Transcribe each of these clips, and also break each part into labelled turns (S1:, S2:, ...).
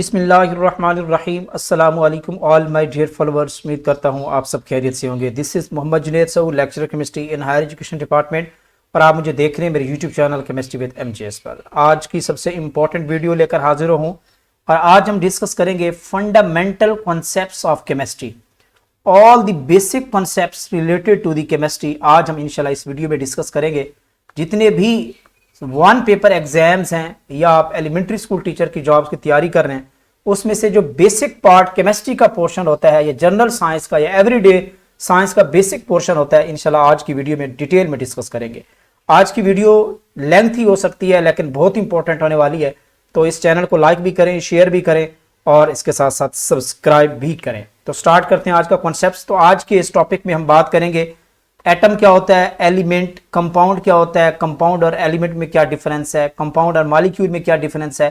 S1: बिस्मिल्लाहिर्रहमानिर्रहीम अस्सलामु अलैकुम ऑल माय डियर फॉलोअर्स। उम्मीद करता हूँ आप सब खैरियत से होंगे। This is Mohammed Junaid Saud, lecturer chemistry in higher education department, और आप मुझे देख रहे हैं मेरे YouTube channel chemistry with MJS पर। आज की सबसे इंपॉर्टेंट वीडियो लेकर हाजिर हूँ और आज हम डिस्कस करेंगे fundamental concepts of chemistry, all the basic concepts related to the chemistry. आज हम इंशाल्लाह इस वीडियो में डिस्कस करेंगे। जितने भी वन पेपर एग्जाम्स हैं या आप एलिमेंट्री स्कूल टीचर की जॉब्स की तैयारी कर रहे हैं, उसमें से जो बेसिक पार्ट केमिस्ट्री का पोर्शन होता है या जनरल साइंस का या एवरीडे साइंस का बेसिक पोर्शन होता है, इंशाल्लाह आज की वीडियो में डिटेल में डिस्कस करेंगे। आज की वीडियो लेंथी हो सकती है लेकिन बहुत इंपॉर्टेंट होने वाली है, तो इस चैनल को लाइक भी करें, शेयर भी करें और इसके साथ साथ सब्सक्राइब भी करें। तो स्टार्ट करते हैं आज का कॉन्सेप्ट। तो आज के इस टॉपिक में हम बात करेंगे एटम क्या होता है, एलिमेंट, कंपाउंड क्या होता है, कंपाउंड और एलिमेंट में क्या डिफरेंस है, कंपाउंड और मॉलिक्यूल में क्या डिफरेंस है,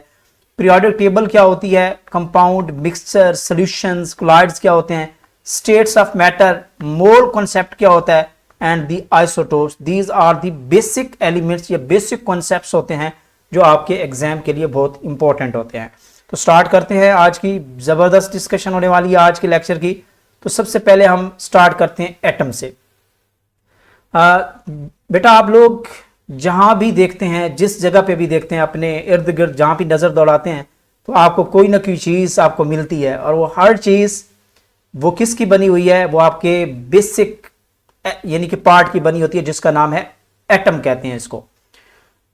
S1: पीरियोडिक टेबल क्या होती है, कंपाउंड, मिक्सचर, सॉल्यूशंस, कोलॉइड्स क्या होते हैं, states of matter, mole concept क्या होता है, and the isotopes. These are the basic elements या बेसिक कॉन्सेप्ट्स होते हैं जो आपके एग्जाम के लिए बहुत इंपॉर्टेंट होते हैं। तो स्टार्ट करते हैं। आज की जबरदस्त डिस्कशन होने वाली है आज के लेक्चर की। तो सबसे पहले हम स्टार्ट करते हैं एटम से। बेटा आप लोग जहां भी देखते हैं, जिस जगह पे भी देखते हैं, अपने इर्द गिर्द जहां भी नजर दौड़ाते हैं तो आपको कोई ना कोई चीज आपको मिलती है, और वो हर चीज वो किसकी बनी हुई है, वो आपके बेसिक यानी कि पार्ट की बनी होती है, जिसका नाम है एटम कहते हैं इसको।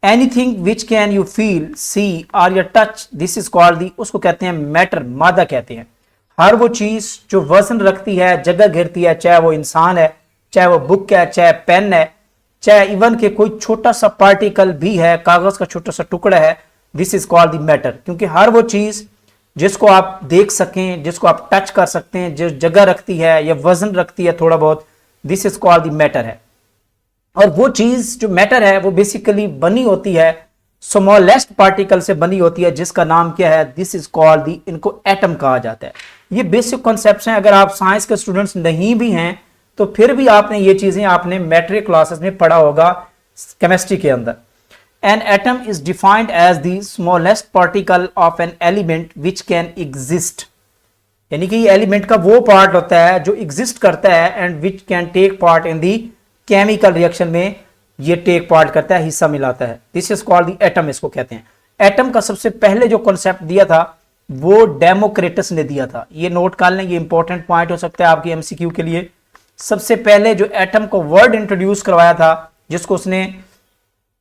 S1: Anything which can you feel, see और या touch, this is called the, उसको कहते हैं मैटर, मादा कहते हैं। हर वो चीज जो वजन रखती है, जगह घेरती है, चाहे वो इंसान है, चाहे वो बुक है, चाहे पेन है, चाहे इवन के कोई छोटा सा पार्टिकल भी है, कागज का छोटा सा टुकड़ा है, this is called the matter. क्योंकि हर वो चीज जिसको आप देख सकें, जिसको आप टच कर सकते हैं, जो जगह रखती है या वजन रखती है थोड़ा बहुत, this is called the matter है। और वो चीज जो मैटर है वो बेसिकली बनी होती है स्मॉलेस्ट पार्टिकल से बनी होती है, जिसका नाम क्या है, दिस इज कॉल्ड दी, इनको एटम कहा जाता है। ये बेसिक कॉन्सेप्ट्स हैं। अगर आप साइंस के स्टूडेंट्स नहीं भी हैं तो फिर भी आपने ये चीजें आपने मैट्रिक क्लासेस में पढ़ा होगा केमिस्ट्री के अंदर। An atom is defined as the smallest particle of an element which can exist, यानी कि ये एलिमेंट का वो पार्ट होता है जो एग्जिस्ट करता है and which can take part in the chemical reaction में, ये टेक पार्ट करता है, हिस्सा मिलाता है। This is called the atom, इसको कहते हैं। एटम का सबसे पहले जो कॉन्सेप्ट दिया था वो डेमोक्रिटस ने दिया था। ये नोट कर लें, ये इंपॉर्टेंट पॉइंट हो सकता है आपकी MCQ के लिए। सबसे पहले जो एटम को वर्ड इंट्रोड्यूस करवाया था, जिसको उसने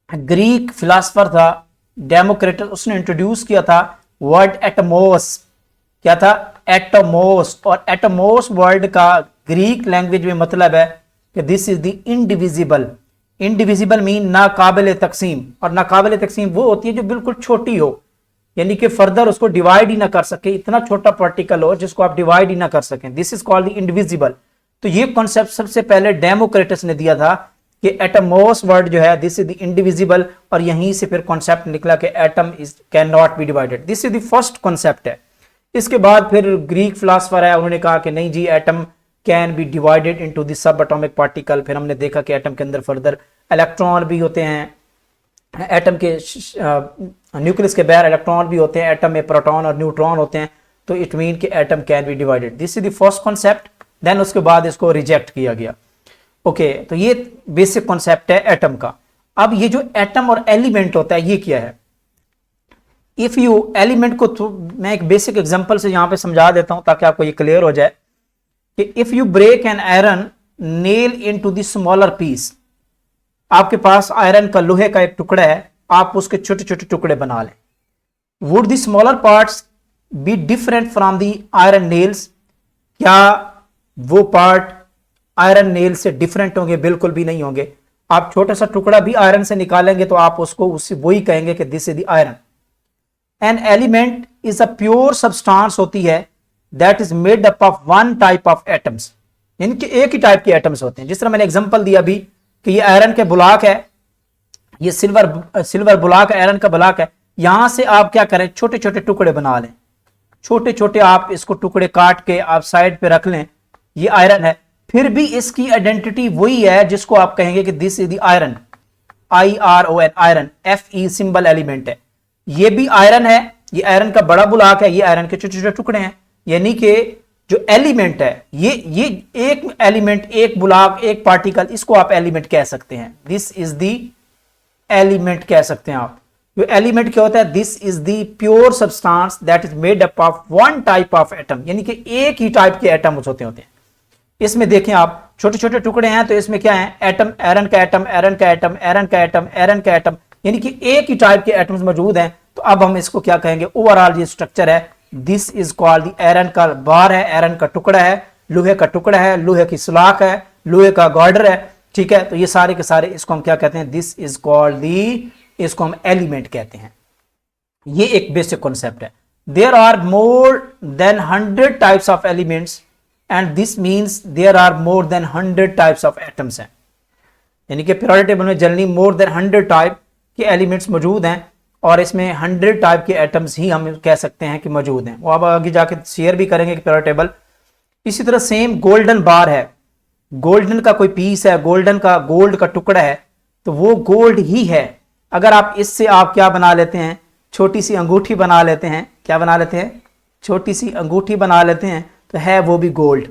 S1: ग्रीक फिलोसोफर था डेमोक्रिटस, उसने इंट्रोड्यूस किया था वर्ड एटमोस। क्या था? एटमोस। और एटमोस वर्ड का ग्रीक लैंग्वेज में मतलब है कि this is the indivisible. Indivisible mean ना काबिल तकसीम, और ना काबिल तकसीम वो होती है जो बिल्कुल छोटी हो, यानी कि फर्दर उसको डिवाइड ही ना कर सके, इतना छोटा पार्टिकल हो जिसको आप डिवाइड ही ना कर सकें, this is called the indivisible. तो ये कॉन्सेप्ट सबसे पहले डेमोक्रिटस ने दिया था कि एटमोस वर्ड जो है दिस इज द इनडिविजिबल, और यहीं से फिर कॉन्सेप्ट निकला कि atom is can not be divided. This is the first concept है। इसके बाद फिर ग्रीक फिलोसोफर है, उन्होंने कहा कि नहीं जी, atom can be divided into the sub atomic particle. फिर हमने देखा कि एटम के अंदर फर्दर इलेक्ट्रॉन भी होते हैं, एटम के न्यूक्लियस के बाहर इलेक्ट्रॉन भी होते हैं, एटम में प्रोटॉन और न्यूट्रॉन होते हैं, तो इट मीन कि atom can be divided. This is the first concept. Then उसके बाद इसको रिजेक्ट किया गया। ओके, तो ये बेसिक कॉन्सेप्ट है एटम का। अब ये जो एटम और एलिमेंट होता है ये क्या है? इफ यू एलिमेंट को मैं एक बेसिक एग्जांपल से यहां पे समझा देता हूं ताकि आपको ये क्लियर हो जाए कि if you break an iron nail into the smaller piece, आपके पास आयरन का, लोहे का एक टुकड़ा है, आप उसके छोटे छोटे टुकड़े बना लें, would the smaller parts be different from the iron nails? क्या वो पार्ट आयरन नेल से डिफरेंट होंगे? बिल्कुल भी नहीं होंगे। आप छोटा सा टुकड़ा भी आयरन से निकालेंगे तो आप उसको उससे वही कहेंगे कि this is the iron. An element is a pure substance होती है that is made up of one type of atoms, इनके एक ही टाइप के एटम्स होते हैं। जिस तरह मैंने एग्जांपल दिया अभी कि ये आयरन के ब्लॉक है, ये सिल्वर ब्लॉक आयरन का ब्लॉक है, यहां से आप क्या करें, छोटे छोटे टुकड़े बना लें, छोटे छोटे आप इसको टुकड़े काट के आप साइड पे रख लें, ये आयरन है। फिर भी इसकी आइडेंटिटी वही है जिसको आप कहेंगे कि this is the iron, IRON, iron, FE symbol element है। ये भी आयरन है, ये आयरन का बड़ा बुलाक है, ये आयरन के छोटे छोटे टुकड़े हैं। यानी कि जो एलिमेंट है ये एक एलिमेंट, एक बुलाक, एक पार्टिकल, इसको आप एलिमेंट कह सकते हैं। दिस इज द एलिमेंट कह सकते हैं आप। जो एलिमेंट क्या होता है, this is the pure substance that is made up of one type of atom, यानी कि एक ही टाइप के एटम्स होते हैं। इसमें देखें आप छोटे छोटे टुकड़े हैं, तो इसमें क्या है, एटम, आयरन का एटम, आयरन का एटम, आयरन का एटम, आयरन का एटम, यानी कि एक ही टाइप के एटम्स मौजूद हैं। तो अब हम इसको क्या कहेंगे, ओवरऑल ये स्ट्रक्चर है, this is called the iron का बार है, आयरन का टुकड़ा है, लोहे का टुकड़ा है, लोहे की सलाख है, लोहे का गार्डर है, ठीक है। तो ये सारे के सारे इसको हम क्या कहते हैं, दिस इज कॉल्ड दी, इसको हम एलिमेंट कहते हैं। ये एक बेसिक कॉन्सेप्ट है। There are more than 100 types of elements and this means there are more than 100 types of atoms हैं। यानी कि पीरियोडिक टेबल में जनरली मोर देन 100 टाइप के एलिमेंट्स मौजूद हैं और इसमें 100 टाइप के एटम्स ही हम कह सकते हैं कि मौजूद हैं। वो आप आगे जाके शेयर भी करेंगे कि पीरियोडिक टेबल। इसी तरह सेम गोल्डन बार है, गोल्डन का कोई पीस है, गोल्डन का, गोल्ड का टुकड़ा है, तो वो गोल्ड ही है। अगर आप इससे आप क्या बना लेते हैं, छोटी सी अंगूठी बना लेते हैं, क्या बना लेते हैं, छोटी सी अंगूठी बना लेते हैं, तो है वो भी गोल्ड,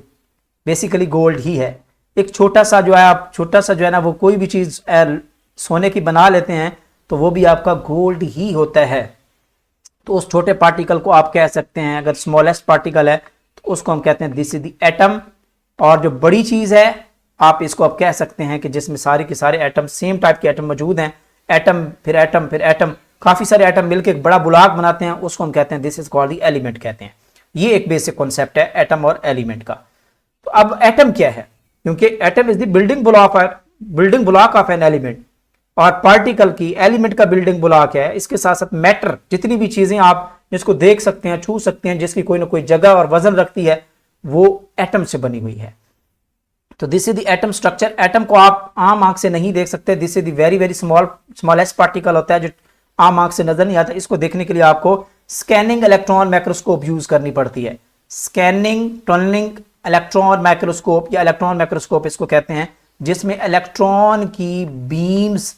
S1: बेसिकली गोल्ड ही है। एक छोटा सा जो है, आप छोटा सा जो है ना, वो कोई भी चीज सोने की बना लेते हैं तो वो भी आपका गोल्ड ही होता है। तो उस छोटे पार्टिकल को आप कह सकते हैं, अगर स्मॉलेस्ट पार्टिकल है तो उसको हम कहते हैं दिस इज द एटम। और जो बड़ी चीज है आप इसको आप कह सकते हैं कि जिसमें सारे के सारे एटम, सेम टाइप के एटम मौजूद हैं, एटम फिर एटम फिर एटम, काफी सारे एटम मिलकर एक बड़ा बुलाक बनाते हैं, उसको हम कहते हैं this is called the element कहते हैं। ये एक बेसिक कॉन्सेप्ट है एटम और एलिमेंट का। तो अब एटम क्या है, क्योंकि atom is the building block of an element, और पार्टिकल की, एलिमेंट का बिल्डिंग ब्लॉक है। इसके साथ साथ मैटर, जितनी भी चीजें आप जिसको देख सकते हैं, छू सकते हैं, जिसकी कोई ना कोई जगह और वजन रखती है, वो एटम से बनी हुई है। तो this is the atom structure. Atom को आप आम आंख से नहीं देख सकते, this is the very very smallest particle होता है जो आम आंख से नजर नहीं आता। इसको देखने के लिए आपको स्कैनिंग इलेक्ट्रॉन माइक्रोस्कोप यूज करनी पड़ती है। स्कैनिंग टनलिंग इलेक्ट्रॉन माइक्रोस्कोप या इलेक्ट्रॉन माइक्रोस्कोप इसको कहते हैं, जिसमें इलेक्ट्रॉन की बीम्स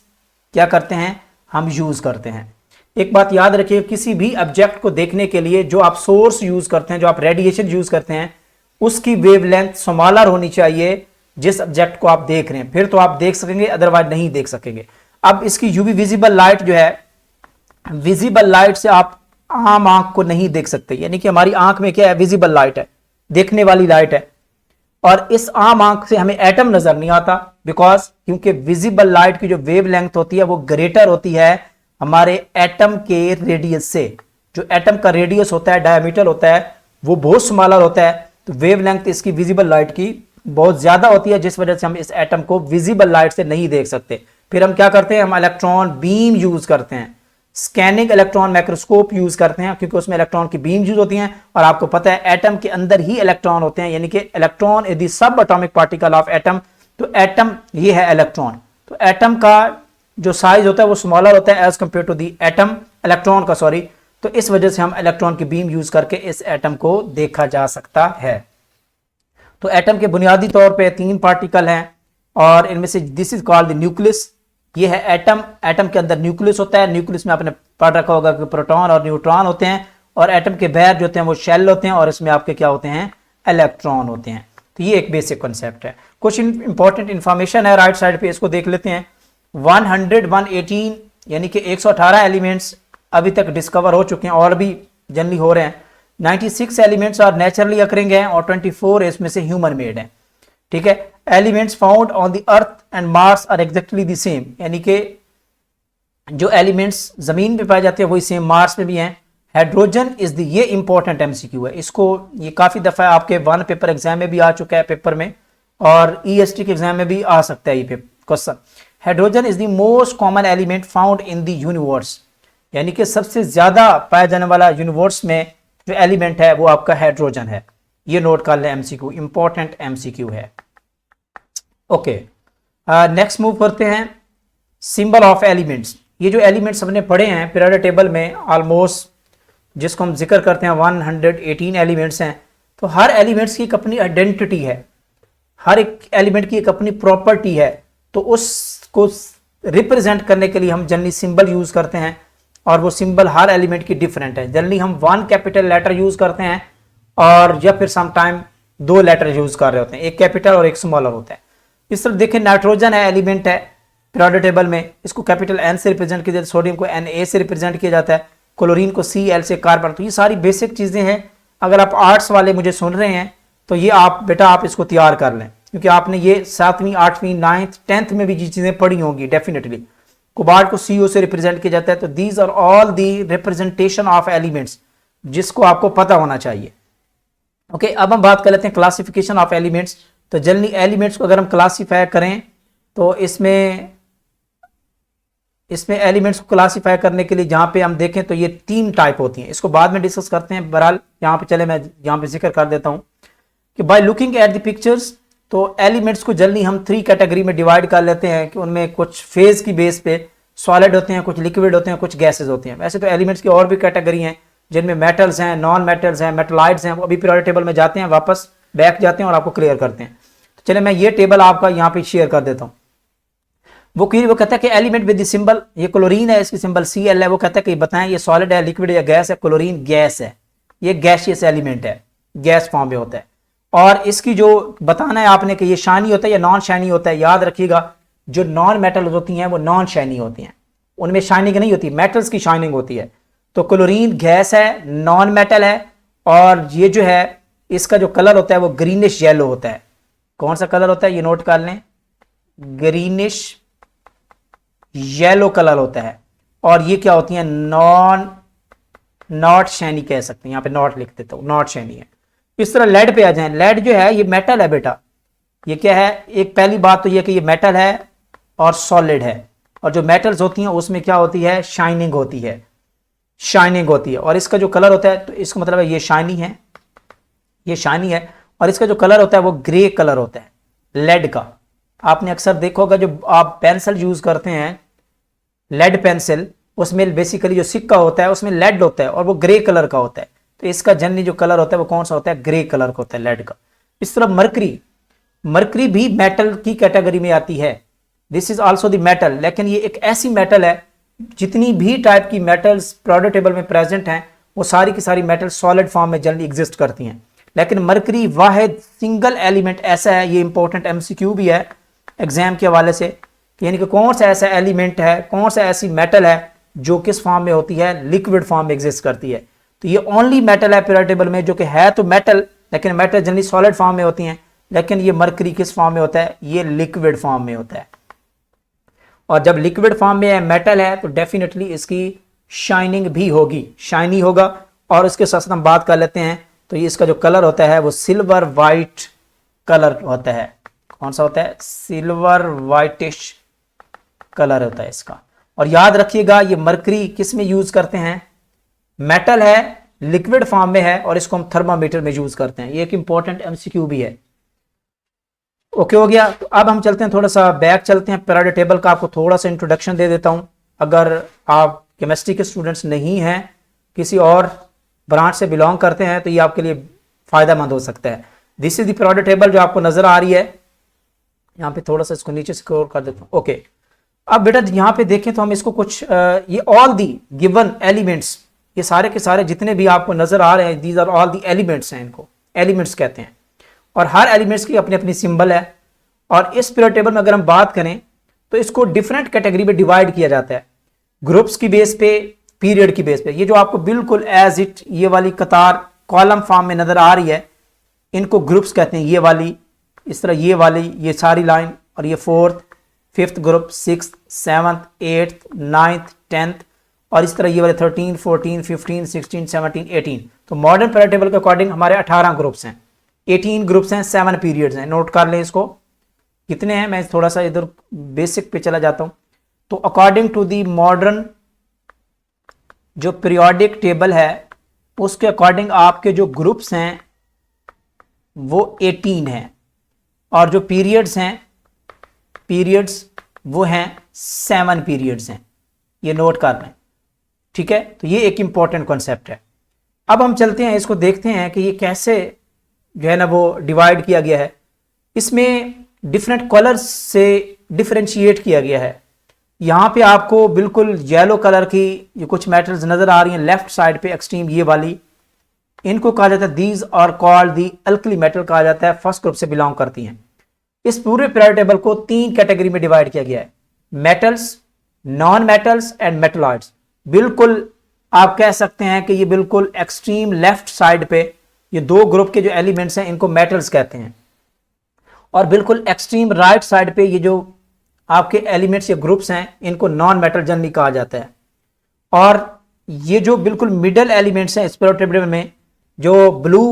S1: क्या करते हैं, हम यूज करते हैं। एक बात याद रखिए, किसी भी ऑब्जेक्ट को देखने के लिए जो आप सोर्स यूज करते हैं, जो आप रेडिएशन यूज करते हैं, उसकी वेवलेंथ स्मॉलर होनी चाहिए जिस ऑब्जेक्ट को आप देख रहे हैं, फिर तो आप देख सकेंगे, अदरवाइज नहीं देख सकेंगे। अब इसकी यूवी विजिबल लाइट जो है, विजिबल लाइट से आप आम आंख को नहीं देख सकते, यानी कि हमारी आंख में क्या है, विजिबल लाइट है, देखने वाली लाइट है, और इस आम आंख से हमें एटम नजर नहीं आता, बिकॉज क्योंकि विजिबल लाइट की जो वेवलेंथ होती है वो ग्रेटर होती है हमारे एटम के रेडियस से। जो एटम का रेडियस होता है, डायमीटर होता है, वो बहुत स्मॉलर होता है, तो वेवलेंथ इसकी विजिबल लाइट की बहुत ज्यादा होती है, जिस वजह से हम इस एटम को विजिबल लाइट से नहीं देख सकते। फिर हम क्या करते हैं, हम इलेक्ट्रॉन बीम यूज करते हैं, स्कैनिंग इलेक्ट्रॉन माइक्रोस्कोप यूज करते हैं, क्योंकि उसमें इलेक्ट्रॉन की बीम यूज होती हैं। और आपको पता है एटम के अंदर ही इलेक्ट्रॉन होते हैं, यानी कि electron is the sub atomic particle of atom. तो एटम ये है इलेक्ट्रॉन। तो एटम का जो साइज होता है वो स्मॉलर होता है as compare to the atom, electron का सॉरी। तो इस वजह से हम इलेक्ट्रॉन की बीम यूज करके इस एटम को देखा जा सकता है। तो एटम के बुनियादी तौर पे 3 पार्टिकल हैं और इनमें से this is called the nucleus. ये है एटम। एटम के अंदर न्यूक्लियस होता है, न्यूक्लियस में आपने पढ़ रखा होगा कि प्रोटॉन और न्यूट्रॉन होते हैं, और एटम के बाहर जो होते हैं वो शेल होते हैं, और इसमें आपके क्या होते हैं, इलेक्ट्रॉन होते हैं। तो ये एक बेसिक कॉन्सेप्ट है। कुछ इंपॉर्टेंट इंफॉर्मेशन है राइट साइड पे, इसको देख लेते हैं। 118 यानी कि 118 एलिमेंट्स अभी तक डिस्कवर हो चुके हैं, और भी जनरली हो रहे हैं। 96 एलिमेंट्स आर नेचुरली अकरिंग हैं, और 24 इसमें से ह्यूमन मेड हैं। ठीक है। Elements found on the earth and Mars are exactly the same, यानी कि जो एलिमेंट्स जमीन पे पाए जाते हैं वही सेम मार्स में भी हैं। हाइड्रोजन इज द, ये इंपॉर्टेंट एमसीक्यू है, इसको ये काफी दफा आपके वन पेपर एग्जाम में भी आ चुका है पेपर में, और ईएसटी के एग्जाम में भी आ सकता है ये question. Hydrogen is the most common element found in the universe, यानी कि सबसे ज्यादा पाया जाने वाला यूनिवर्स में जो एलिमेंट है वो आपका हाइड्रोजन है। ये नोट कर लें, एमसीक्यू, इंपॉर्टेंट एमसीक्यू है। ओके, नेक्स्ट मूव करते हैं, सिंबल ऑफ एलिमेंट्स। ये जो एलिमेंट्स हमने पढ़े हैं पीरियोडिक टेबल में, ऑलमोस्ट जिसको हम जिक्र करते हैं 118 एलिमेंट्स हैं। तो हर एलिमेंट्स की एक अपनी आइडेंटिटी है, हर एक एलिमेंट की एक अपनी प्रॉपर्टी है, तो उसको रिप्रेजेंट करने के लिए हम जनरली सिंबल यूज करते हैं। और वो सिंबल हर एलिमेंट की डिफरेंट है। जनरली हम 1 कैपिटल लेटर यूज करते हैं और या फिर समटाइम 2 लेटर यूज कर रहे होते हैं, एक कैपिटल और एक स्मॉलर होता है। इस तरह देखें, नाइट्रोजन है एलिमेंट है पीरियोडिक टेबल में, इसको कैपिटल N से रिप्रेजेंट किया जाता है, सोडियम को Na से रिप्रेजेंट किया जाता है, क्लोरीन को Cl से, कार्बन। तो ये सारी बेसिक चीजें हैं। अगर आप आर्ट्स वाले मुझे सुन रहे हैं तो ये आप बेटा आप इसको तैयार कर लें, क्योंकि आपने ये 7वीं 8वीं 9th 10th में भी ये चीजें पढ़ी होंगी डेफिनेटली। कोबाल्ट को CO से रिप्रेजेंट किया जाता है। तो these are all the representation of elements जिसको आपको पता होना चाहिए। ओके, अब हम बात कर लेते हैं क्लासिफिकेशन ऑफ एलिमेंट्स। तो जनरली एलिमेंट्स को अगर हम क्लासीफाई करें तो इसमें एलिमेंट्स को क्लासीफाई करने के लिए जहां पे हम देखें तो ये 3 टाइप होती हैं। इसको बाद में डिस्कस करते हैं, बहरहाल यहाँ पे चले मैं यहाँ पे जिक्र कर देता हूँ कि by looking at the pictures, तो एलिमेंट्स को जनरली हम 3 कैटेगरी में डिवाइड कर लेते हैं कि उनमें कुछ फेज की बेस पे सॉलिड होते हैं, कुछ लिक्विड होते हैं, कुछ गैसेज होते हैं। वैसे तो एलिमेंट्स की और भी कैटेगरी हैं जिनमें मेटल्स हैं, नॉन मेटल्स हैं, मेटलाइड्स हैं। वो अभी पीरियोडिक टेबल में जाते हैं, वापस बैक जाते हैं और आपको क्लियर करते हैं। तो चले मैं ये टेबल आपका यहाँ पे शेयर कर देता हूँ। वो कहता है कि एलिमेंट विद द सिंबल, ये क्लोरीन है, इसकी सिंबल Cl है। वो कहता है कि बताएं ये सॉलिड है, लिक्विड या गैस है। क्लोरीन गैस है, ये गैसियस एलिमेंट है, गैस फॉर्म में होता है। और इसकी जो बताना है आपने कि ये शाइनी होता है या नॉन शाइनी होता है, याद रखिएगा जो नॉन मेटल होती हैं वो नॉन शाइनी होती हैं, उनमें शाइनिंग नहीं होती, मेटल्स की शाइनिंग होती है। तो क्लोरीन गैस है, नॉन मेटल है, और ये जो है इसका जो कलर होता है वो ग्रीनिश येलो होता है। कौन सा कलर होता है ये नोट कर लें, ग्रीनिश येलो कलर होता है। और ये क्या होती है, नॉट शैनी कह सकते हैं, यहां पे नॉट लिख देता हूं, नॉट शैनी है। इस तरह लेड पे आ जाएं, लेड जो है ये मेटल है बेटा। ये क्या है, एक पहली बात तो ये कि ये मेटल है और सॉलिड है, और जो मेटल्स होती हैं उसमें क्या होती है, शाइनिंग होती है, शाइनिंग होती है। और इसका जो कलर होता है, तो इसका मतलब है ये शाइनी है, ये शाइनी है, और इसका जो कलर होता है वो ग्रे कलर होता है लेड का। आपने अक्सर देखा होगा जो आप पेंसिल यूज करते हैं, लेड पेंसिल, उसमें बेसिकली जो सिक्का होता है उसमें लेड होता है और वो ग्रे कलर का होता है। तो इसका जनरली जो कलर होता है वो कौन सा होता है, ग्रे कलर का होता है लेड का। इस तरह मरकरी भी मेटल की कैटेगरी में आती है, this is also the metal. लेकिन ये एक ऐसी मेटल है, जितनी भी टाइप की मेटल्स पीरियोडिक टेबल में प्रेजेंट हैं वो सारी की सारी मेटल सॉलिड फॉर्म में जनरली एग्जिस्ट करती हैं। लेकिन मरकरी वाहिद सिंगल एलिमेंट ऐसा है, ये इंपॉर्टेंट MCQ भी है एग्जाम के हवाले से, यानी कि कौन सा ऐसा एलिमेंट है, कौन सा ऐसी मेटल है जो किस फॉर्म में होती है, लिक्विड फॉर्म में एग्जिस्ट करती है। तो ये ओनली मेटल है पीरियोडिक टेबल में जो कि है तो मेटल, लेकिन मेटल जनरली सॉलिड फॉर्म में होती हैं। लेकिन ये मरकरी किस फॉर्म में होता है, ये लिक्विड फॉर्म में होता है। और जब लिक्विड फॉर्म में है, मेटल है, तो डेफिनेटली इसकी शाइनिंग भी होगी, शाइनी होगा। और उसके साथ हम बात कर लेते हैं, तो ये इसका जो कलर होता है वो सिल्वर वाइट कलर होता है। कौन सा होता है, सिल्वर वाइटिश कलर होता है इसका। और याद रखिएगा ये मरकरी किस में यूज करते हैं, मेटल है, लिक्विड फॉर्म में है, और इसको हम थर्मामीटर में यूज करते हैं। ये एक इंपॉर्टेंट MCQ भी है। ओके हो गया। तो अब हम चलते हैं, थोड़ा सा बैक चलते हैं, पीरियोडिक टेबल का आपको थोड़ा सा इंट्रोडक्शन दे देता हूं। अगर आप केमिस्ट्री के स्टूडेंट्स नहीं हैं, किसी और ब्रांच से बिलोंग करते हैं, तो ये आपके लिए फायदेमंद हो सकता है। This is the periodic table जो आपको नजर आ रही है, यहाँ पे थोड़ा सा इसको नीचे स्क्रॉल कर देता हूँ। ओके, अब बेटा यहाँ पे देखें तो हम इसको कुछ ये ऑल दी गिवन एलिमेंट्स, ये सारे के सारे जितने भी आपको नजर आ रहे हैं, these are all the elements हैं, इनको एलिमेंट्स कहते हैं। और हर एलिमेंट्स की अपनी अपनी सिंबल है। और इस पीरियोडिक टेबल में अगर हम बात करें तो इसको डिफरेंट कैटेगरी में डिवाइड किया जाता है, ग्रुप्स की बेस पे, पीरियड की बेस पे। ये जो आपको बिल्कुल एज इट ये वाली कतार कॉलम फॉर्म में नजर आ रही है, इनको ग्रुप्स कहते हैं। ये वाली, इस तरह ये वाली, ये सारी लाइन, और ये 4th 5th group, 6th 7th 8th 9th 10th, और इस तरह ये वाले 13 14 15 16 17 18। तो मॉडर्न पीरियोडिक टेबल के अकॉर्डिंग हमारे 18 ग्रुप्स हैं, 18 ग्रुप्स हैं, 7 पीरियड्स हैं। नोट कर लें इसको कितने हैं। मैं थोड़ा सा इधर बेसिक पे चला जाता हूं। तो अकॉर्डिंग टू दी मॉडर्न जो पीरियोडिक टेबल है उसके अकॉर्डिंग आपके जो ग्रुप्स हैं वो 18 हैं, और जो पीरियड्स हैं, पीरियड्स वो हैं 7 पीरियड्स हैं। ये नोट कर लें, ठीक है। तो ये एक इंपॉर्टेंट कॉन्सेप्ट है। अब हम चलते हैं, इसको देखते हैं कि ये कैसे जो है ना वो डिवाइड किया गया है। इसमें डिफरेंट कलर्स से डिफरेंशिएट किया गया है। यहाँ पे आपको बिल्कुल येलो कलर की ये कुछ मेटल्स नजर आ रही हैं लेफ्ट साइड पे एक्सट्रीम ये वाली, इनको कहा जाता है दीज और कॉल्ड दी अल्कली मेटल कहा जाता है, फर्स्ट ग्रुप से बिलोंग करती हैं। इस पूरे पीरियोडिक टेबल को 3 कैटेगरी में डिवाइड किया गया है, metals, non metals and metalloids. बिल्कुल आप कह सकते हैं कि ये बिल्कुल एक्सट्रीम लेफ्ट साइड पे ये 2 ग्रुप के जो एलिमेंट्स हैं इनको मेटल्स कहते हैं, और बिल्कुल एक्सट्रीम राइट साइड पे ये जो आपके एलिमेंट्स या ग्रुप्स हैं इनको नॉन मेटल जनरली कहा जाता है। और ये जो बिल्कुल मिडल एलिमेंट्स हैं इस पीरियोडिक टेबल में जो ब्लू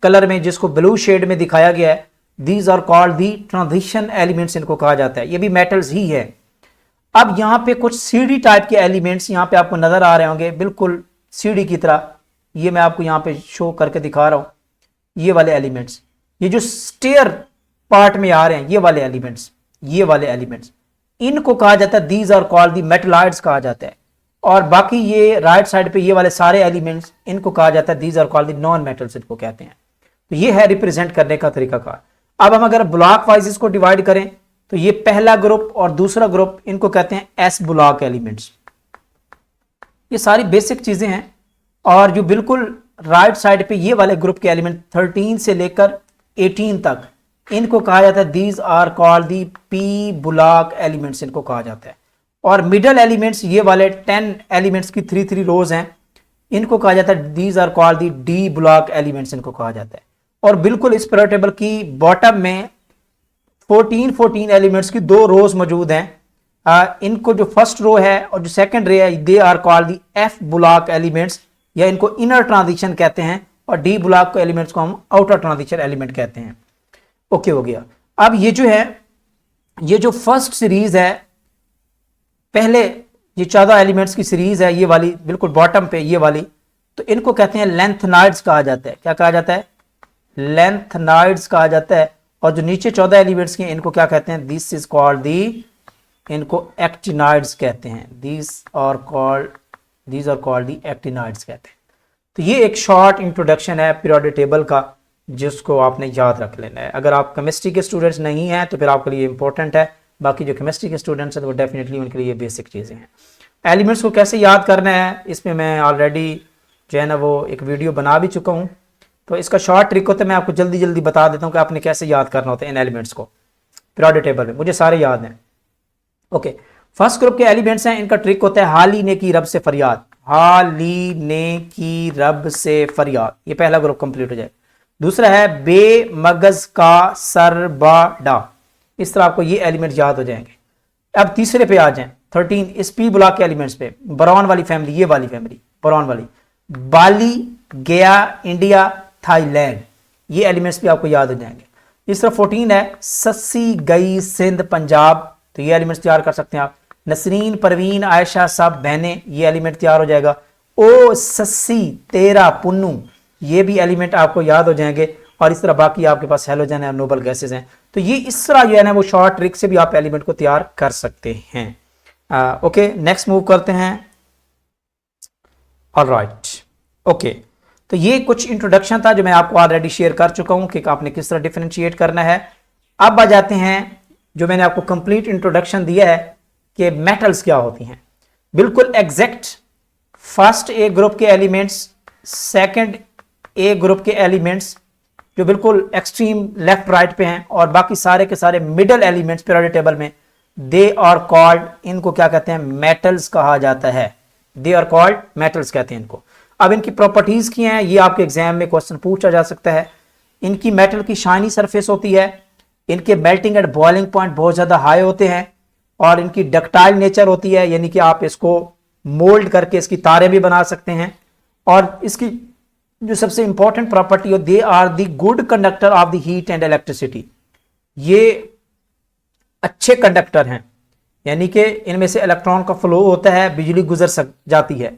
S1: कलर में जिसको ब्लू शेड में दिखाया गया है, these are called the transition elements इनको कहा जाता है, ये भी मेटल्स ही है। अब यहाँ पे कुछ सीडी टाइप के एलिमेंट्स यहाँ पे आपको नजर आ रहे होंगे बिल्कुल सीडी की तरह, ये मैं आपको यहाँ पे शो करके दिखा रहा हूँ, ये वाले एलिमेंट्स, ये जो स्टेयर पार्ट में आ रहे हैं ये वाले एलिमेंट्स, ये वाले एलिमेंट्स इनको कहा जाता है these are called the metalloids कहा जाता है। और बाकी ये राइट साइड पे ये वाले सारे एलिमेंट्स इनको कहा जाता है these are called the non metals इनको कहते हैं। तो ये है रिप्रेजेंट करने का तरीका कार। अब हम अगर ब्लॉक वाइज इसको डिवाइड करें तो ये पहला ग्रुप और दूसरा ग्रुप इनको कहते हैं एस ब्लॉक एलिमेंट्स। ये सारी बेसिक चीजें हैं। और जो बिल्कुल राइट साइड पे ये वाले ग्रुप के एलिमेंट 13 से लेकर 18 तक इनको कहा जाता है these are called the P block elements इनको कहा जाता है। और मिडल एलिमेंट्स ये वाले 10 एलिमेंट्स की 3 रोज हैं इनको कहा जाता है these are called the D block elements इनको कहा जाता है। और बिल्कुल इस पीरियोडिक टेबल की बॉटम में 14 एलिमेंट्स की 2 रोज मौजूद हैं। इनको जो फर्स्ट रो है और जो सेकंड रो है they are called the F block elements, या इनको इनर ट्रांजिशन कहते हैं, और डी ब्लॉक को एलिमेंट्स को हम आउटर ट्रांजिशन एलिमेंट कहते हैं। ओके हो गया। अब ये जो है ये जो फर्स्ट सीरीज है, पहले ये 14 एलिमेंट्स की सीरीज है ये वाली बिल्कुल बॉटम पे ये वाली, तो इनको कहते हैं लेंथनाइड्स कहा जाता है। क्या कहा जाता है? लेंथनाइड्स कहा जाता है। और जो नीचे 14 एलिमेंट्स के इनको क्या कहते हैं? दिस इज कॉल्ड दी, इनको एक्टिनाइड्स कहते हैं। These are called the actinides कहते हैं। तो ये एक शॉर्ट इंट्रोडक्शन है पीरियोडिक टेबल का जिसको आपने याद रख लेना है। अगर आप केमिस्ट्री के स्टूडेंट्स नहीं हैं तो फिर आपके लिए इंपॉर्टेंट है, बाकी जो केमिस्ट्री के स्टूडेंट्स हैं तो वो डेफिनेटली उनके लिए बेसिक चीज़ें हैं। एलिमेंट्स को कैसे याद करना है इसमें मैं ऑलरेडी जो है ना वो एक वीडियो बना भी चुका हूँ, तो इसका शॉर्ट ट्रिक होता है, मैं आपको जल्दी जल्दी बता देता हूँ कि आपने कैसे याद करना होता है इन एलिमेंट्स को पीरियोडिक टेबल में। मुझे सारे याद हैं। ओके, फर्स्ट ग्रुप के एलिमेंट्स हैं, इनका ट्रिक होता है हाली ने की रब से फरियाद। हाली ने की रब से फरियाद, ये पहला ग्रुप कंप्लीट हो जाए। दूसरा है बे मगज का सरबाडा, इस तरह आपको ये एलिमेंट याद हो जाएंगे। अब तीसरे पे आ जाएं 13 इस पी ब्लॉक के एलिमेंट्स पे, बोरॉन वाली फैमिली, ये वाली फैमिली बोरॉन वाली, बाली, गया, इंडिया, थाईलैंड, ये एलिमेंट्स भी आपको याद हो जाएंगे। इस तरह 14 है सस्सी, गई, सिंध, पंजाब, तो ये एलिमेंट्स तैयार कर सकते हैं आप। नसरीन, परवीन, आयशा, सब बहनें, ये एलिमेंट तैयार हो जाएगा। ओ सस्सी, तेरा, पुन्नू, ये भी एलिमेंट आपको याद हो जाएंगे। और इस तरह बाकी आपके पास हेलोजन है, नोबल गैसेज हैं। तो ये इस तरह जो है ना वो शॉर्ट ट्रिक से भी आप एलिमेंट को तैयार कर सकते हैं। ओके, नेक्स्ट मूव करते हैं। ऑलराइट, ओके, तो ये कुछ इंट्रोडक्शन था जो मैं आपको ऑलरेडी शेयर कर चुका हूं कि आपने किस तरह डिफरेंशिएट करना है। अब आ जाते हैं जो मैंने आपको कंप्लीट इंट्रोडक्शन दिया है कि मेटल्स क्या होती हैं, बिल्कुल एग्जैक्ट। फर्स्ट ए ग्रुप के एलिमेंट्स, सेकंड ए ग्रुप के एलिमेंट्स जो बिल्कुल एक्सट्रीम लेफ्ट राइट पे हैं, और बाकी सारे के सारे मिडल एलिमेंट्स पीरियोडिक टेबल में, दे आर कॉल्ड, इनको क्या कहते हैं? मेटल्स कहा जाता है। दे आर कॉल्ड मेटल्स कहते हैं इनको। अब इनकी प्रॉपर्टीज की हैं, ये आपके एग्जाम में क्वेश्चन पूछा जा सकता है। इनकी मेटल की शाइनी सरफेस होती है, इनके मेल्टिंग एंड बॉइलिंग पॉइंट बहुत ज्यादा हाई होते हैं, और इनकी डक्टाइल नेचर होती है, यानी कि आप इसको मोल्ड करके इसकी तारे भी बना सकते हैं। और इसकी जो सबसे इंपॉर्टेंट प्रॉपर्टी हो, they are the good conductor of the heat and electricity, ये अच्छे कंडक्टर हैं, यानी कि इनमें से इलेक्ट्रॉन का फ्लो होता है, बिजली गुजर जाती है।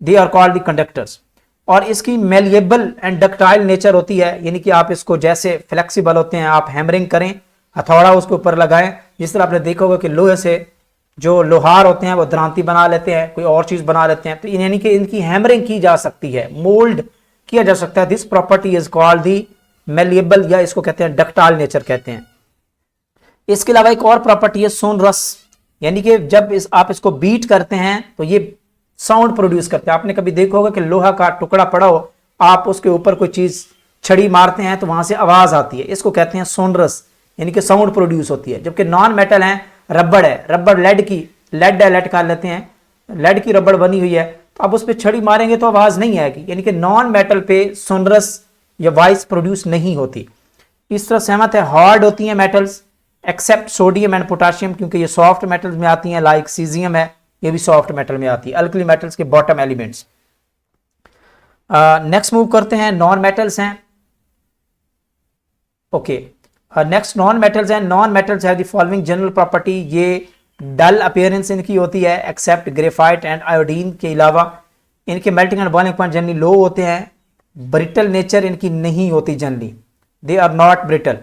S1: They are called the conductors. और इसकी मेलिएबल एंड डक्टाइल नेचर होती है, यानी कि आप इसको जैसे फ्लेक्सिबल होते हैं, आप हैमरिंग करें, हथौड़ा उसके ऊपर लगाएं, जिस तरह आपने देखा होगा कि लोहे से जो लोहार होते हैं वो द्रांति बना लेते हैं, कोई और चीज बना लेते हैं, तो यानी कि इनकी हैमरिंग की जा सकती है, मोल्ड किया जा सकता है। This property is called the malleable, या इसको कहते हैं डक्टाइल नेचर कहते हैं। इसके अलावा एक और प्रॉपर्टी है सोनरस, यानी कि जब आप इसको बीट करते हैं तो ये साउंड प्रोड्यूस करते हैं। आपने कभी देखा होगा कि लोहा का टुकड़ा पड़ा हो, आप उसके ऊपर कोई चीज छड़ी मारते हैं तो वहां से आवाज आती है, इसको कहते हैं सोनरस, यानी कि साउंड प्रोड्यूस होती है। जबकि नॉन मेटल है, रबड़ है, रबड़ लेड का लेते हैं, लेड की रबड़ बनी हुई है, तो आप उस पर छड़ी मारेंगे तो आवाज नहीं आएगी, यानी कि नॉन मेटल पे सोनरस या वॉइस प्रोड्यूस नहीं होती। इस तरह सहमत है, हार्ड होती हैं metals accept sodium and potassium, क्योंकि ये सॉफ्ट मेटल्स में आती हैं, लाइक सीजियम है, ये भी सॉफ्ट मेटल में आती है, अल्कली मेटल्स के बॉटम एलिमेंट्स। नेक्स्ट मूव करते हैं, नॉन मेटल्स हैं। ओके, नेक्स्ट नॉन मेटल्स हैं। Non metals have the following general property, ये डल अपीयरेंस इनकी होती है एक्सेप्ट ग्रेफाइट एंड आयोडीन के अलावा। इनके melting and boiling point generally low होते हैं। ब्रिटल नेचर इनकी नहीं होती generally, they are not brittle,